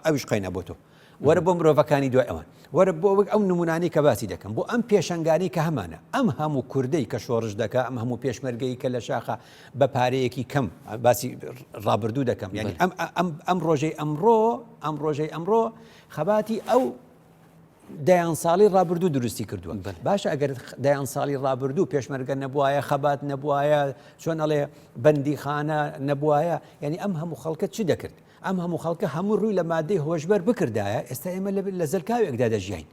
ئەویش قەینە بۆ تۆ وەرە بۆ مرۆڤەکانی دوای ئەوان وەرە بۆ ئەو نمونانەی کە باسی دەکەم بۆ ئەم پێشەنگانی کە هەمانە ئەم هەموو کوردەی کە شۆڕش دەکا ئەم هەموو پێشمەرگەی کە لە شاخە بە پارەیەکی کەم باسی ڕابردوو دەکەم یعنی ئەم ڕۆژەی ئەمڕۆ خەباتی ئەو دەیان ساڵی ڕابردوو دروستی کردووە باشە ئەگەر دەیان ساڵی ڕابردوو پێشمەرگە نەبوایە خەبات نەبوایە چۆن ئەڵێ بەندیخانە نەبوایە یعنی ئەم هەموو خەڵکە چی دەکرد ئەم هەموو خەڵکە هەموو ڕووی لە مادەی هۆشبەر بکردایە ئێستا ئێمە لە زەرکاوێکدا دەژیین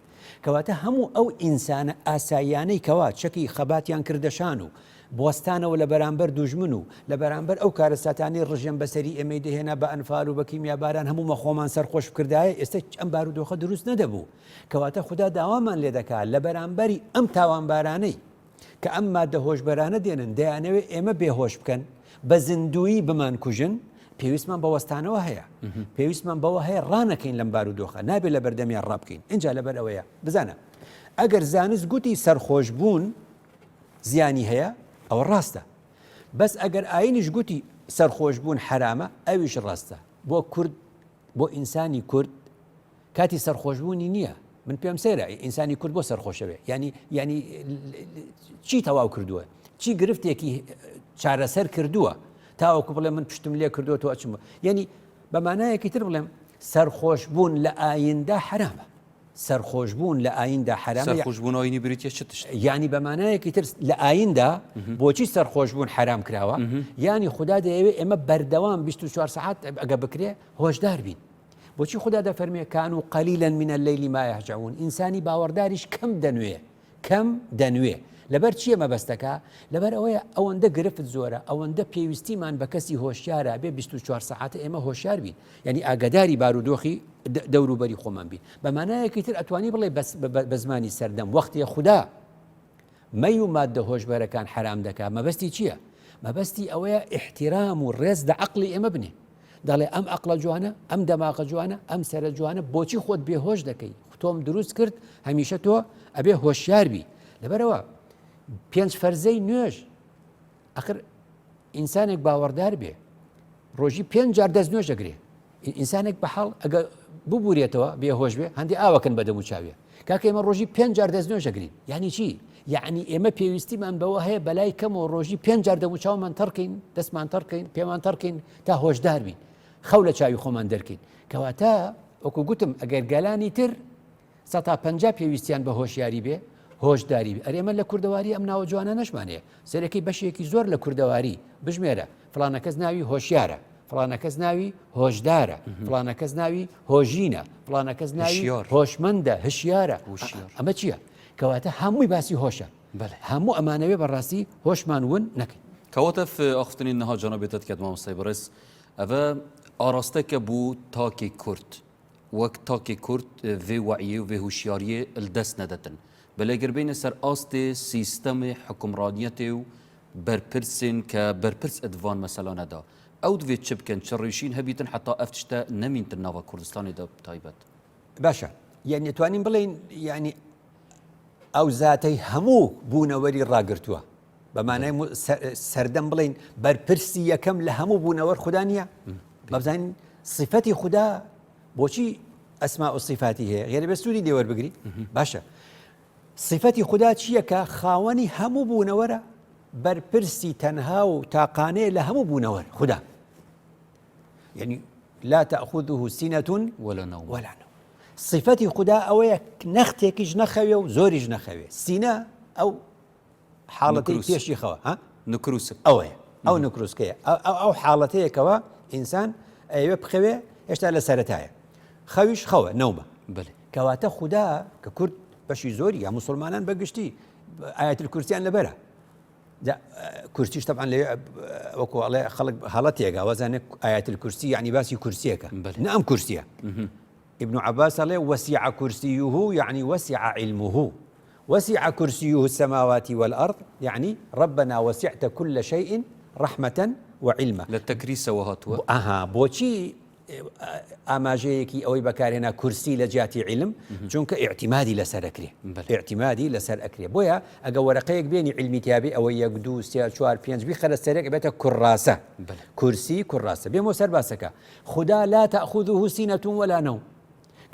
کەواتە هەموو ئەو ئینسانە ئاساییانەی کەوا چەکی خەباتیان کردەشان و بۆستانەوە لە بەرامبەر دوژمن و لە بەرامبەر ئەو کارەساتانی ڕژێن بەسەری ئێمەی دەهێنا بە ئەنفال و بە کیمیاباران هەموو خۆمان سەرخۆش بکردایە ئێستا ئەم بارودۆخە دروست نەدەبوو کەواتە خوددا داوامان لێ دەکات لە بەرامبەری ئەم تاوانبارانەی کە ئەم مادە هۆشبەرانە دێنن دەیانەوێت ئێمە بێهۆش بکەن بە زیندویی بمان کوژن پێویستمان بەوەستانەوە هەیە پێویستمان بەوە هەیە ڕانەکەین لەم بارودۆخە نابێت لە بەردەمیان ڕابکەین اینجا لەبەر ئەوەیە بزانە ئەگەر زانست گوتی سەرخۆش بوون زیانی هەیە ئەوە ڕاستە بەس ئەگەر ئاینیش گوتی سەرخۆش بوون حرامە ئەویش ڕاستە بۆ کورد بۆ ئینسانی کورد کاتی سەرخۆشبوونی نییە من پێم سێرە ئینسانی کورد بۆ سەرخۆشەوێ ینی چی تەواو کردووە چی گرفتێکی چارەسەر کردووە تاوەکو بڵێ من پشتم لێ کردووە تۆ ئەچمە یعنی بەمانایەکی تر بڵێم سەرخۆش بوون لە ئایندا حرامە سەرخۆش بوون لە ئایندا حرامە سەرخۆشبوون ئاینی بریتە چ تشت ینی بەمانایەکی تر لە ئایندا بۆچی سەرخۆش بوون حرام کراوە ینی خوددا دەیەوێت ئێمە بەردەوام 24 ساعت ئەگە بکرێ هۆشدار بین بۆچی خوددا دەفەرمێ کان و قەلیلەن من اللەیلی ما یهجعون ئینسانی باوەڕداریش کەم دەنوێ لەبەر چییە مەبەستەکە لەبەر ئەوەیە ئەوەندە گرفت زۆرە ئەوەندە پێویستیمان بە کەسی هۆشیارە بێ 24 ساعتە ئێمە هۆشیار بین یعنی ئاگداری بارودۆخی دەوروبەری خۆمان بین بەمانایەکی تر ئەتوانی بڵێ بە زمانی سەردەم وەختی خوددا مەی و مادە هۆشبەرەکان حرام دەکات مەبەستی چییە مەبەستی ئەوەیە احترام و ڕێز دە عەقڵی ئێمە بنێ دەڵێ ئەم عەقڵە جوانە ئەم دەماغە جوانە ئەم سەرە جوانە بۆچی خۆت بێهۆش دەکەی تۆم دروست کرد هەمیشە تۆ ئەبێ هۆشیار بی لەبەرەوە 5 فەرزەی نوێژ ئەخر ئینسانێک باوەڕدار بێ ڕۆژی 5 جار دەست نوێژ دەگرێ ئینسانێک بە حاڵ ئەگە ببوورێتەوە بێهۆش بێ هەندی ئاوەکەن بە دەمو چاوێ کاکە ئێمە ڕۆژی 5 جار دەست نوێژ دەگرین یعنی چی؟ یعنی ئێمە پێویستیمان بەوە هەیە بەلای کەمەوە ڕۆژی 5 جار دەمو چاومان تەڕکەین دەستمان تەڕکەین پێمان تەڕکەین تا هۆشدار بین خەو لە چاوی خۆمان دەرکەین کەواتە وەکو گوتم ئەگەر گەلانی تر 150 پێویستیان بە هۆشیاری بێ هۆشداری بێ ئەرێمە لە کوردەواری ئەم ناوە جوانە نەشمانەیە سەرەکەی بەشێکی زۆر لە کوردەواری بژمێرە فلانە کەس ناوی هۆشیارە فلانە کەس ناوی هۆشدارە فلانە کەس ناوی هۆژینە فلانە کەس ناوی هۆشمەندە هشیارە ئەمە چییە؟ کەواتە هەمووی باسی هۆشە هەموو ئەمانەوێ بەڕاستی هۆشمان ون نەکەین کەواتە ئاختنی نەها جانەبێتت کات مامۆستای بەڕێز ئەvە ئاراستەکە بوو تاکی کورد وەک تاکی کورد vê وعیە و vê هوشیاریە دەست نەدەتن بەلێگربینە سەر ئاستێ سیستەمی حکومڕانیەتێ و بەرپرسین کە بەرپرس ئەدوان مەسەلا نەدا ئەو دوێت چ بکەن چ ڕێژین هەبیتن حتا ئەف تشتە نەمینتن ناوە کوردستانیدا تایبەت باشە یعنی توانین بڵێن یعنی ئەو زاتەی هەموو بوونەوەری ڕاگرتووە بەمانای سەردەم بڵین بەرپرسی یەکەم لە هەموو بوونەوەر خوددا نییە بەبزانین صفەتی خوددا بۆچی ئەسما و صفاتی هەیە غێرە بە سووری لێوەربگری باشە صفەتی خوددا چییە کە خاوەنی هەموو بوونەوەرە بەرپرسی تەنها و تاقانەیە لە هەموو بوونەوەر خوددا یعنی لا تأخذه سینة ولا نوم صفەتی خوددا ئەوەیە نەختێکیش نەخەوێ و زۆریش نەخەوێ سینە ئەو حاڵەتی پێشی خەوە نکروسک ئەوەیە ئەو نکروسکەیە ئەو حاڵەتەیەکەوە ئینسان ئەوێ بخەوێ هێشتا لە سەرەتایە خەویش خەوە نەومە کەواتە خوددا کە کورد بەشی زۆری یا موسڵمانان بەگشتی ئاەت الکورسییان لەبەرە کورسیش طبعا لێ وەکو ئەڵێ خەڵک حاڵەتێکە وەزانێت ئاەت الکورسی یعنی باسی کورسیەکە نە ئەم کورسیە ابن عباس عليه وسع كرسيه يعني وسع علمه وسع كرسيه السماوات والأرض يعني ربنا وسعت كل شيء رحمة وعلما للتكريس وهاتوا بوشي ئاماژەیەکی ئەوەی بەکارهێنا کورسی لە جیاتی علم چونکە ئاعتیمادی لەسەر ئەکرێ ئاعتیمادی لەسەر ئەکرێ بۆیە ئەگە وەرەقەیەک بێنی علمی تیابی ئەوە 1 2 3 4 5 خەرە سەرێک بێتە کوڕاسە کورسی کوڕاسە بێمەوە سەر باسەکە خوددا لا تأخذه سینة ولا نوم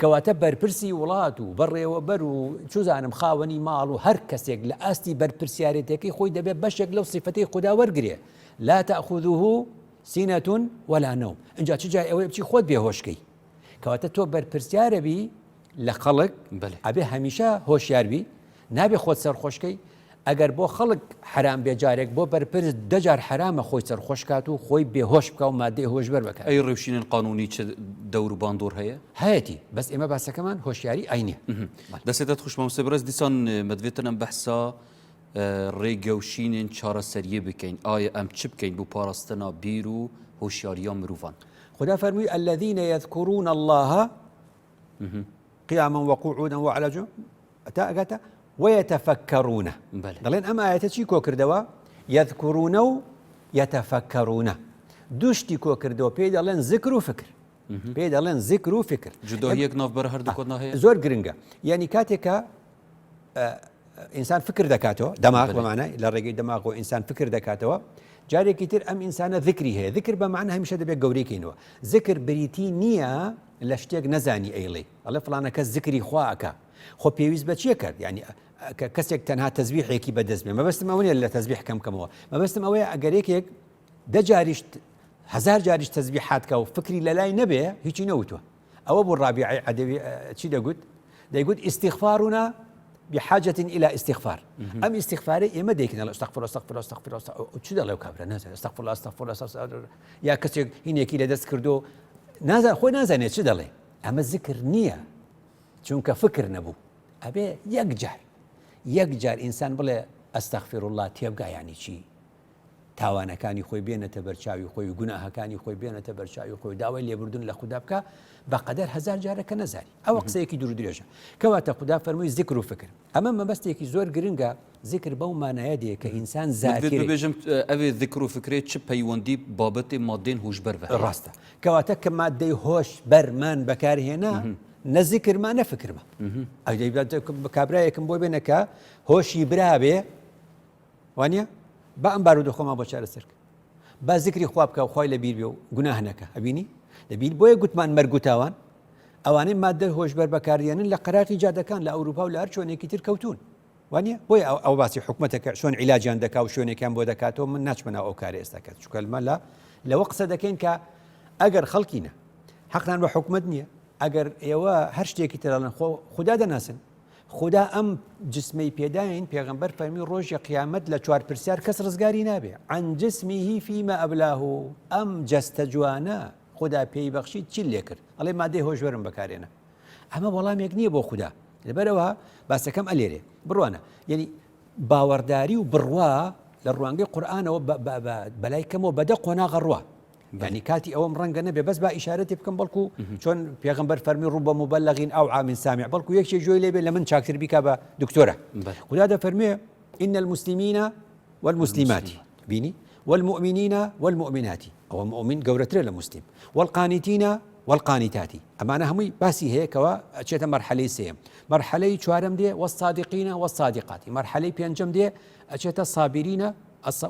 کەواتە بەرپرسی وڵات و بەڕێوەبەر و چوزانم خاوەنی ماڵ و هەر کەسێک لە ئاستی بەرپرسیارەتەکەی خۆی دەبێت بەشێک لەو صفەتەی خوددا وەرگرێ لا تأخذه سینة ولا نوم اینجا چ جای ئەوەی بچی خۆت بێهۆشکەی کەواتە تۆ بەرپرسیارە بی لە خەڵک ئەبێ هەمیشە هۆشیار بی نابێ خۆت سەرخۆشکەی ئەگەر بۆ خەڵک حرام بێجارێک بۆ بەرپرس دەجار حرامە خۆی سەرخۆشکات و خۆی بێهۆش بکە و مادەی هۆشبەر بکە ئەی ڕێوشینن قانونی چ دەور و باندۆر هەیە هەیەی بەس ئێمە باسەکەمان هۆشیاری ئاینێ دەسێتت خوشمەوسە بەرز دیسان مەدوێتن ئەم بەحسا ڕێگەوشینên چارەسەریە بکەین ئایا ئەم چ بکەین بۆ پاراستنا بیر و هۆشیاریان مرۆڤان خدا فەرمووی الذين يذكرون الله قياما وقعودا وعلى جنوب أتى ويتفكرون دەڵێن ئەم ئاەتە چی کۆ کردەوە يذكرون و يتفكرون دوشتی کۆ کردەوە پێی دەڵێن ذکر و فکر پێی دەڵێن ذکر و فکر جوداهیەک ناوبەر هەردوو کۆت هەیە زۆر گرنگە یعنی کاتێکە ئینسان فکر دەکاتەوە دەماغ بەمانای لە ڕێگەی دەماغ و ئینسان فکر دەکاتەوە جارێکی تر ئەم ئینسانە ذکری هەیە ذکر بەمعنە هەمیشە دەبێت گەورەیکەینەوە ذکر بریتی نییە لە شتێک نەزانی ئەیڵێ ئەڵێ فڵانە کەس ذکری خواکە خۆ پێویست بە چیە کرد ینی کەسێک تەنها تەزبیحێکی بەدەست بێ مەبەستم ئەوە نیە لە تەزبیح کەمکەمەوە مەبەستم ئەوەیە ئەگەرێکێک 1000 جاریش تەزبیحات کە و فکری لە لای نەبێ هیچی نەوتوە ئەوە بۆ ڕابعی عەدەوی چی دەیگوت ئیستیغفارنا بحاجة إلى استغفار أم استغفاري إما ديكنا استغفر استغفر استغفر شو ده لو كابر نازل استغفر الله استغفر الله يا كسر هنا كي لدرس كردو نازل خوي نازل شو ده لي أما الذكر نية چونك فكر نبو أبي يقجر إنسان بلا استغفر الله تيبقى يعني شيء تاوانا كان يخوي بينا تبرشاوي يخوي جناها كان يخوي بينا تبرشاوي يخوي داوي اللي يبردون لخدا بك بقدر 1000 جارك نزاري او قسيكي درو دريجه كواتا خدا فرمي ذكر وفكر اما ما بس يكي زور جرينجا ذكر بو ما نادي كانسان ذاكر بيجم ابي ذكر وفكري تش بيوندي بابت مادين هوش بر راستا كواتا كما دي هوش برمان بكار هنا نذكر ما نفكر ما اجي بكابرايكم بو بينك هوش يبرابي وانيا با ئەم بارودۆخۆمان بۆ چارەسەر با زیکری خوا بکە و خۆی لە بیر بێ و گوناه نەکە ئەبینی دەبین بۆیە گوتمان مەرگ و تاوان ئەوانەی مادە هۆشبەر بەکاردێنن لە قەراقی جادەکان لە ئەوروپا و لە هەر شوێنێکی تر کەوتون وانە بۆی ئەو باسی حکوومەتەکە شۆن عیلاجیان دەکا و شوێنێکیان بۆ دەکاتەوە من ناچمەنا ئەو کارە ئێستا کات چکەلمە لەوە قسە دەکەین کە ئەگەر خەڵکینە حەقنان بە حکوومەت نییە ئەگەر ئێوە هەر شتێکی ترڵن خوددا دەناسن خدا ئەم جسمەی پێداین پێغەمبەر فەرمی ڕۆژی قیامەت لە چوار پرسیار کەس ڕزگاری نابێ عن جسمیه فیما ئەبلاه ئەم جەستە جوانە خدا پێی بەخشی چی لێ کرد ئەڵێ مادەی هۆشبەرم بەکارێنە ئەمە وەڵامێک نییە بۆ خوددا لەبەرەوە باسەکەم ئەلێرێ بڕوانە یعنی باوەڕداری و بڕوا لە ڕوانگەی قورئانەوە بەلای کەمەوە بەدە قۆناغە ڕوا يعني كاتي أوم رنجنا بس بقى إشارتي بكم بالكو شون بيغمبر فرمي رب مبلغ أو عام سامع بالكو يكشي جوي لي لمن شاكر بك دكتورة وهذا فرمي إن المسلمين والمسلمات بيني والمؤمنين والمؤمنات أو مؤمن قورتر لمسلم والقانتين والقانتات أما أنا همي باسي هيك وأشيت مرحلة سيم مرحلة شوارم دي والصادقين والصادقات مرحلة بينجم دي أشيت الصابرين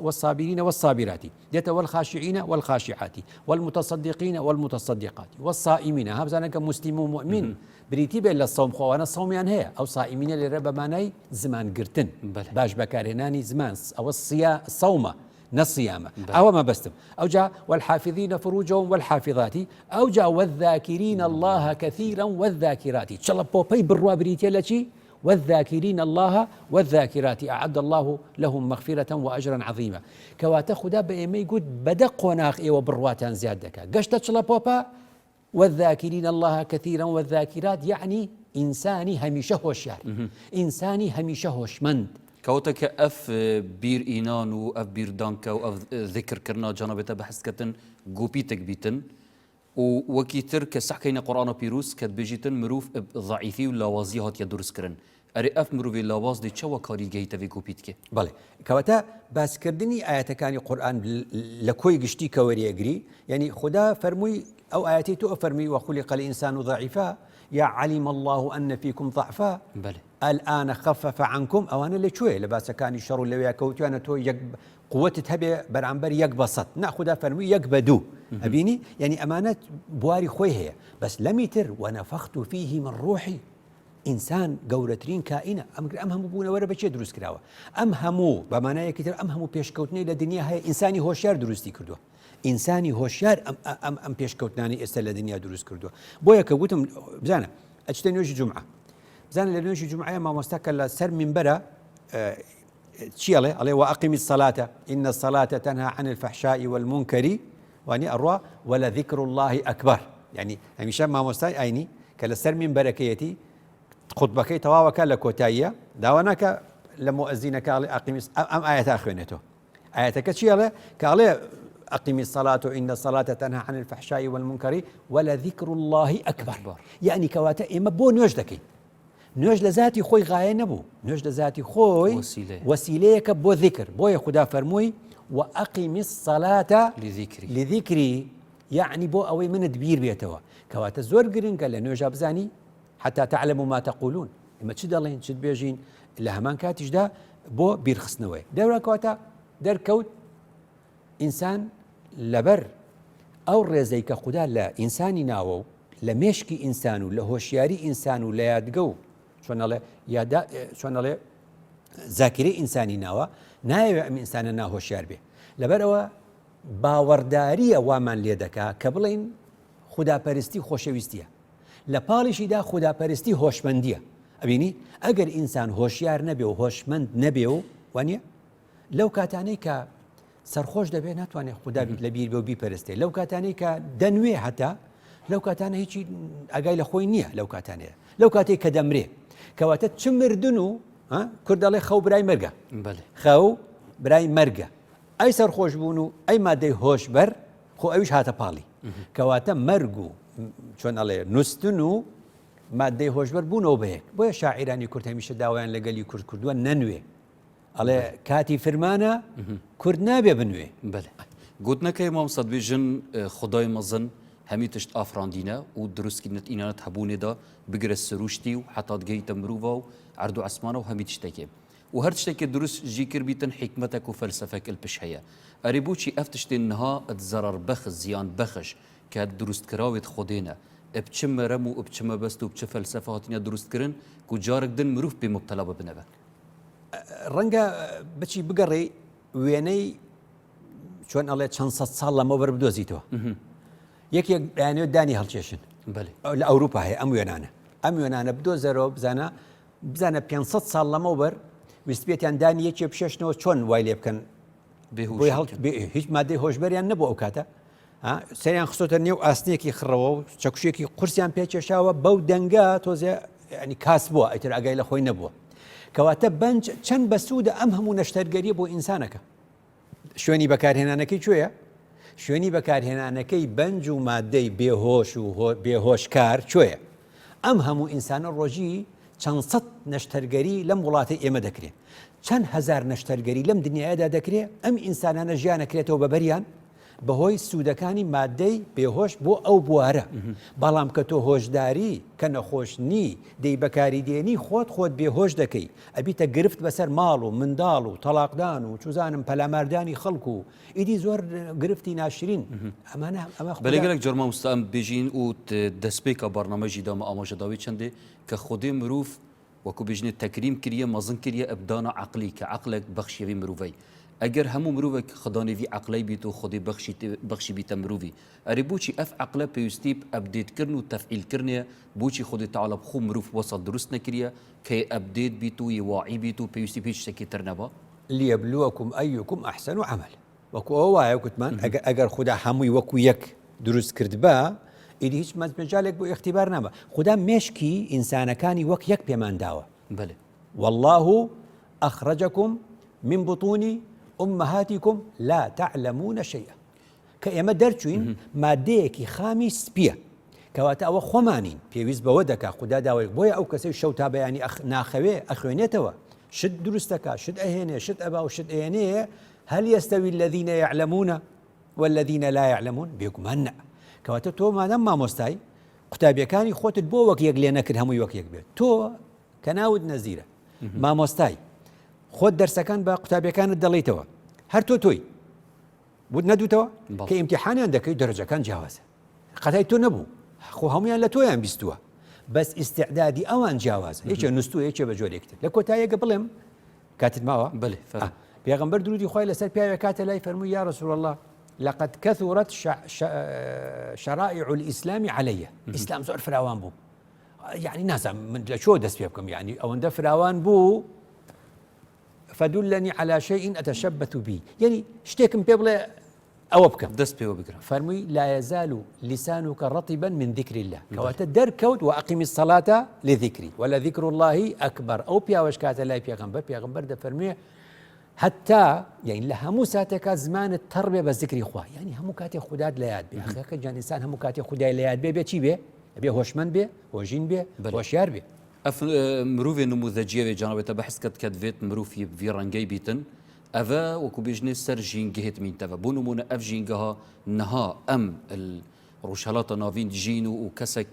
والصابرين والصابرات ديت والخاشعين والخاشعات والمتصدقين والمتصدقات والصائمين هذا أنا كمسلم ومؤمن بريتي بين الصوم خوانا الصوم يعني هي أو صائمين اللي رب ماني زمان قرتن باش بكارهناني زمان أو الصوم نصيامة أو ما بستم أو جاء والحافظين فروجهم والحافظات أو جاء والذاكرين الله كثيرا والذاكرات إن شاء الله بوبي بروا بريتي لشي والذاكرين الله والذاكرات أعد الله لهم مغفرة وأجرا عظيما كواتا خدا بإيمي يقول بدق وناخ إيوه برواتان زيادك قشت تشلا بوبا والذاكرين الله كثيرا والذاكرات يعني إنساني هميشه هوشيار إنساني هميشه هوشمند كوتك أف بير إينان وأف بير دانكا وأف ذكر كرنا جانبتا بحث كتن قوبيتك بيتن وكيتر كسحكينا قرآن بيروس كد بيجيتن مروف ضعيفي ولا وازيهات يدرس كرن أري أف مروف لاواز دي چوا كاري جيتا في قوبيتك بله كواتا بس كردني آيات كان القرآن لكوي قشتي كوري أجري يعني خدا فرمي أو آياتي تو فرمي وخلق الإنسان ضعيفا يا علم الله أن فيكم ضعفا بله الآن خفف عنكم أو أنا اللي شوي لباس كان الشر اللي وياكوتي أنا تو قوة تهبي برعنبر يقبسط نأخذها فرمي يقبدو أبيني يعني أمانة بواري خوي هي بس لم يتر ونفخت فيه من روحي إنسان قورترين كائنة أمهمو بونا ورا بشي دروس كراوة أمهمو بمعنى كتير أمهمو بيشكوتني لدنيا هي إنساني هوشيار دروستي كردوه إنساني هوشيار أم بيشكوتناني إستلا دنيا دروس كردوه بويا كوتم بزانا أجتني وجه جمعة بزانا لنوجه جمعة ما مستقل سر من برا شي عليه وأقم الصلاة إن الصلاة تنهى عن الفحشاء والمنكر واني أروى ولذكر الله أكبر يعني هميشا ما مستاي أيني كلا سر من بركيتي خطبك تواوك لكوتاية داوناك لمؤذنك أقم أم آيات أخوينته آياتك شي عليه كالي أقم الصلاة إن الصلاة تنهى عن الفحشاء والمنكر ولذكر الله أكبر يعني كواتا إما بو نوجدكي نوج لذاتي خوي غاية نبو نوج لذاتي خوي وسيليك بو ذكر بو يا خدا فرموي وأقم الصلاة لذكري يعني بو أوي من دبير بيتوا كواتا زور قرن قال نوج أبزاني حتى تعلموا ما تقولون إما تشد الله تشد بيجين لهمان كاتش دا بو بيرخصنوي دورا كواتا در كوت إنسان لبر أو رزيك خدا لا إنساني ناوو لمشكي إنسانو لهوشياري إنسانو لا يدقو شون الله يدا شون الله ذاكري إنساني ناوا نايو أم إنسان نا هوشيار به لبروا باورداري وامان ليدكا كبلين خدا پرستی خوشويستيا لپالشي دا خدا پرستی هوشمنديا أبيني أجر إنسان هوشيار نبي وهوشمند نبي وانيا لو كاتاني كا سرخوش دەبێ ناتوانێت خدا بیت لە بیر بێ و بیپەرستێ لەو کاتانەی کە دەنوێ هەتا لەو کاتانە هیچی ئەگای لە خۆی نییە لەو کاتانەیە لەو کاتێک کە دەمرێ کەواتە چ مردن و کورد دەڵێ خەو برای مەرگە خەو برای مەرگە ئەی سەرخۆش بوون و ئەی مادەی هۆشبەر خۆ ئەویش هاتە پاڵی کەواتە مەرگ و چۆن ئەڵێ نووسن و مادەی هۆشبەر بوونەوە بەیەک بۆیە شاعیرانی کورد هەمیشە داوایان لەگەلی کورد کردووە نەنوێ ئەڵێ کاتی فرمانە کورد نابێ بنوێ بله گوتنەکەی مام سەدبێژن خدای مەزن هەمی تشت ئافراندینە و دروستکردنت ئینانەت هەبوونێدا بگرە سروشتی و حتا دگەیتە مرۆڤ و عەرد و عەسمانە و هەمی تشتێکێ و هەر شتێکی دروست ژی کردبیتن حکمتێک و فەلسفەک الپش هەیە ئەرێ بۆچی ئەف تشتێنها زەرەر بەخش زیان بەخش کە دروستکراوێت خودێنە بچمە رەم و بچمە بەست و بچە فەلسفە هاتینە دروستکردن و جارێک دن مرۆڤ پێ مبتەلا ببنەوە ڕەنگە بچی بگەڕێ وێنەی چۆن ئەڵێ چەند سەد ساڵ لەمەوبەر بدۆزیتەوە یەکێک دایانێت دانی هەڵکێشن لە ئەوروپا هەیە ئەم وێنانە بدۆزەرەوە بزانە 500 ساڵ لەمەوبەر ویستبێتیان دانی یەکێ بشێشنەوە چۆن وای لێ بکەن هیچ مادەی هۆشبەریان نەبوو ئەو کاتە سەریان خستۆتە نێو ئاسنێکی خڕەوە و چەکوشێکی قورسیان پێکێشاوە بەو دەنگە تۆزێ ینی کاس بووە ئەتر ئەگای لە خۆی نەبووە کەواتە بەنج چەند بەسوودە ئەم هەموو نەشتەرگەریە بۆ ئینسانەکە شوێنی بەکارهێنانەکەی کوێیە شوێنی بەکارهێنانەکەی بەنج و مادەی بێهۆش و بێهۆشکار کوێیە ئەم هەموو ئینسانە ڕۆژی چەند سەد نەشتەرگەری لەم وڵاتی ئێمە دەکرێت چەند هەزار نەشتەرگەری لەم دنیاەدا دەکرێت ئەم ئینسانانە ژیانەکرێتەوە بەبەریان بەهۆی سوودەکانی مادەی بێهۆش بۆ ئەو بوارە بەڵام کە تۆ هۆشداری کە نەخۆشنی دەی بەکاری دێنی خۆت بێهۆش دەکەی ئەبیتە گرفت بەسەر ماڵ و منداڵ و تەلاقدان و چوزانم پەلاماردانی خەڵکو و ئیدی زۆر گرفتی ناشرین ئەمانە بەلێگەلێک جەرما مستەم بێژین و دەستپێکە بەرنامەژی دامە ئاماژەداوی چەندێ کە خودێ مرۆڤ وەکو بژنێت تەکریم کردیە مەزن کردیە ئەبدانە عقلی کە عقلێک بەخشیەوی مرۆڤی ئەگەر هەموو مرۆڤێک خدانێوی عقلەی بیت و خودی بەخشی بیتە مرۆڤی ئەرێ بۆچی ئەف عقلە پێویستی ئەبدێتکردن و تەفعیلکردنیە بۆچی خودی تەعاڵە بخۆ مرۆڤ وەسە دروست نەکریە کە ئەبدێت بیت و یواعی بیت و پێویستی پێ شتێکی تر نەبە لیەبلووەکم ئەیوکم ئەحسەن و عەمەل وەکو ئەوە وایە کوتمان ئەگەر خوددا هەمووی وەکو یەک دروست کرد بە ئیدی هیچ مەجالێک بۆ اختیبار نابە خوددا مێشکی ئینسانەکانی وەک یەک پێمان داوە بەێ والله أخرجكم من بطون أمهاتكم لا تعلمون شيئا کە ئێمە دەرچوین مادەیەکی خامی سپیە کەواتە ئەوە خۆمانین پێویست بەوە دەکا خوددا داوای بۆیە ئەو کەسەی شەو تا بەیانی ناخەوێ ئەخوێنێتەوە شت دروستەکە شت ئەهێنێ شت ئەبا و شت ئێنێ هەل يستوي الذين يعلمون والذين لا يعلمون بێگومان نە کەواتە تۆ مادەم مامۆستای قوتابیەکانی خۆتت بۆ وەک یەک لێ نەکرد هەمووی وەک یەک بێت تۆ کە ناوت نەزیرە مامۆستای خۆت دەرسەکان بە قوتابیەکانت دەڵێیتەوە هەر تۆی بود نەدوتەوە کە ئیمتیحانیان دەکەی دەرەجەکان جیاوازە قەتای تۆ نەبوو خۆ هەمویان لە تۆیان بیستووە بەس ئیستعدادی ئەوان جیاوازە یەکێ نووسووە یەکێ بە جۆرێکتر لە کۆتاییەکە بڵێم کاتت ماوە بڵێ پێغەمبەر درودی خۆی لەسەر پیاوێک کاتە لای فەرمووی یا رسول الله لقد كثرت شرائع الإسلام علي إسلام زۆر فراوان بوو يعني نازم من لە چۆ دەست پێ بکەم يعني ئەوەندە فراوان بوو فدلني على شيء أتشبث به يعني شتێکم پێ بڵێ ئەوە بکەم دەست پێوە بگرم فەرمووی لا يزال لسانك رطبا من ذكر الله کەواتە دەرکەوت وأقم الصلاة لذكري ولذكر الله أكبر ئەو پیاوەش کاتە لای پێغەمبەر دەفەرموێ حتى يعني لە هەموو ساتێکە زمانت تەڕ بێ بە ذکری خوا يعني هەموو کاتێک خودات لە یاد بێ ئەخەکە جان ئینسان هەموو کاتێک خودای لە یاد بێ چی بێ ئەبێ هۆشمەند بێ هۆژین بێ هۆشیار بێ ئەف مرۆڤێ نموذەجیەوێ جانەوێتە بەحس کرد کە دەوێت مرۆڤی ڤی ڕەنگەی بیتن ئەڤە وەکو بێژنێ سەر ژینگەهێت مینتەوە بۆ نمونە ئەف ژینگەها نەها ئەم ڕۆژهەڵاتە ناوین ژین و کەسێک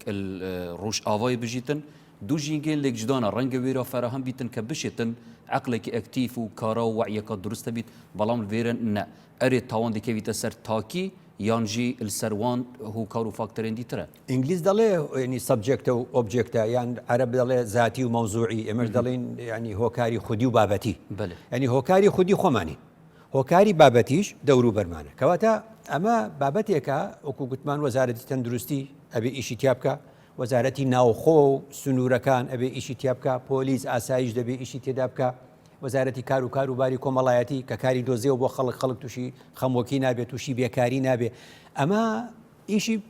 ڕۆژ ئاوای بژیتن دوو ژینگەن لێک جدانە ڕەنگە وێرە فەرەهەم بیتن کە بشێتن عقلێکی ئەکتیف و کارا و وعیەکە دروستە بیت بەڵام وێرە نە ئەرێ تاوان دەکەویتە سەر تاکی یانجی السەروان هوکار و فاکتەرێن دیترە ئینگلیز دەڵێ ینی سەبجێکتە و ئۆبجێکتە یان عەرەب دەڵێ زاتی و مەوزوعی ئێمەش دەڵێن ینی هۆکاری خودی و بابەتی ینی هۆکاری خودی خۆمانی هۆکاری بابەتیش دەور و بەرمانە کەواتە ئەمە بابەتێکە وەکو گوتمان وەزارەتی تەندروستی ئەبێ ئیشی تیا بکە وەزارەتی ناوخۆ و سنوورەکان ئەبێ ئیشی تیا بکە پۆلیس ئاسایش دەبێ ئیشی تێدا بکە وەزارەتی کار و کاروباری کۆمەڵایەتی کە کاری دۆزیەوە بۆ خەڵک تووشی خەمۆکی نابێت تووشی بێکاری نابێ ئەمە ئیشی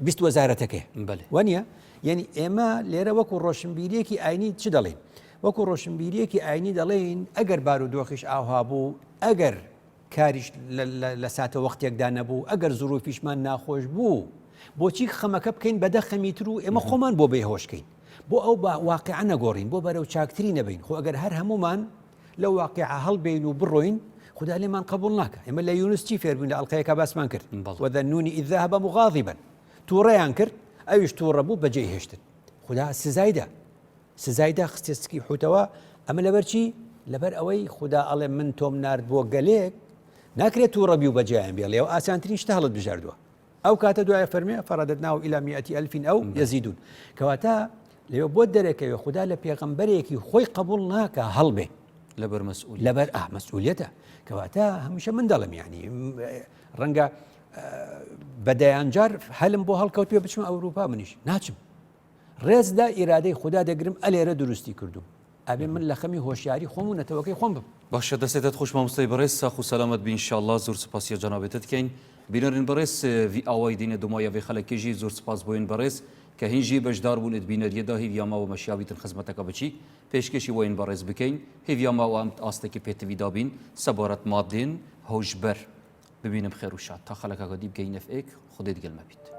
20 وەزارەتەکەی وانە یعنی ئێمە لێرە وەکو ڕۆشنبیریەکی ئاینی چ دەڵێن وەکو ڕۆشنبیریەکی ئاینی دەڵێن ئەگەر بارودۆخیش ئاها بوو ئەگەر کاریش لە ساتە وەختێکدا نەبوو ئەگەر زروفیشمان ناخۆش بوو بۆچی خەمەکە بکەین بەدە خەمیتر و ئێمە خۆمان بۆ بێهۆشکەین بۆ ئەو واقعە نەگۆڕین بۆ بەرەو چاکتری نەبین خۆ ئەگەر هەر هەمومان لەو واقعە هەڵبێین و بڕۆین خدا لێمان قبول ناکە ئێمە لە یونس چی فێربووین لە ئەڵقەیەکە باسمان کرد وذەنونی ئیذ ذهب مغاضبا تووڕەیان کرد ئەویش تووڕە بوو بەجێ هێشتن خدا سزایدا خستێسکی حوتەوە ئەمە لەبەرچی لەبەر ئەوەی خوددا ئەڵێ من تۆم نرد بۆ گەلێک ناکرێت و ڕەبی و بەجیان بێ لێەوە ئاسانترین شتە هەڵت بژاردووە ئەو کاتە دوایە فەرمێ فەرادت ناو ئیلامیەتی ئەلفین ئەو یەزیدون کەواتە لێوە بۆ دەرەکەوێ خوددا لە پێغەمبەرێکی خۆی قبول ناکە هەڵبێ لەبەر مەسئول لەبەر مەسئولیەتە کەواتە هەمیشە من دەڵم یعنی ڕەنگە بەدەیانجار هەلم بۆ هەڵکەوت پێ بچمە ئەوروپا منیش ناچم ڕێزدا ئیرادەی خوددا دەگرم ئەلێرە دروستی کردوم ئەبێ من لە خەمی هۆشیاری خۆم و نەتەوەکەی خۆم بم باشە دەستێتت خۆش مامۆستای بەڕێز ساخ و سەلامەت بین ئینشاءالله زۆر سپاسی جەنابێتت کەین بینەرین بەڕێز وی ئاوای دینە دومایەوێ خەڵکێژی زۆر سپاس بۆین بەڕێز کە هینجی بەشدار بوون بینەریەدا هیڤیاما و مەشیاویتن خزمەتەکە بچی پێشکەشی وین بەڕێز بکەین هیڤیاما و ئەم ئاستێکی پێتەویدا بین سەبارەت مادێن هۆشبەر ببینم خێر و شاد تا خەڵکەکە دی بگەینە فێک خودێت گەلمە بیت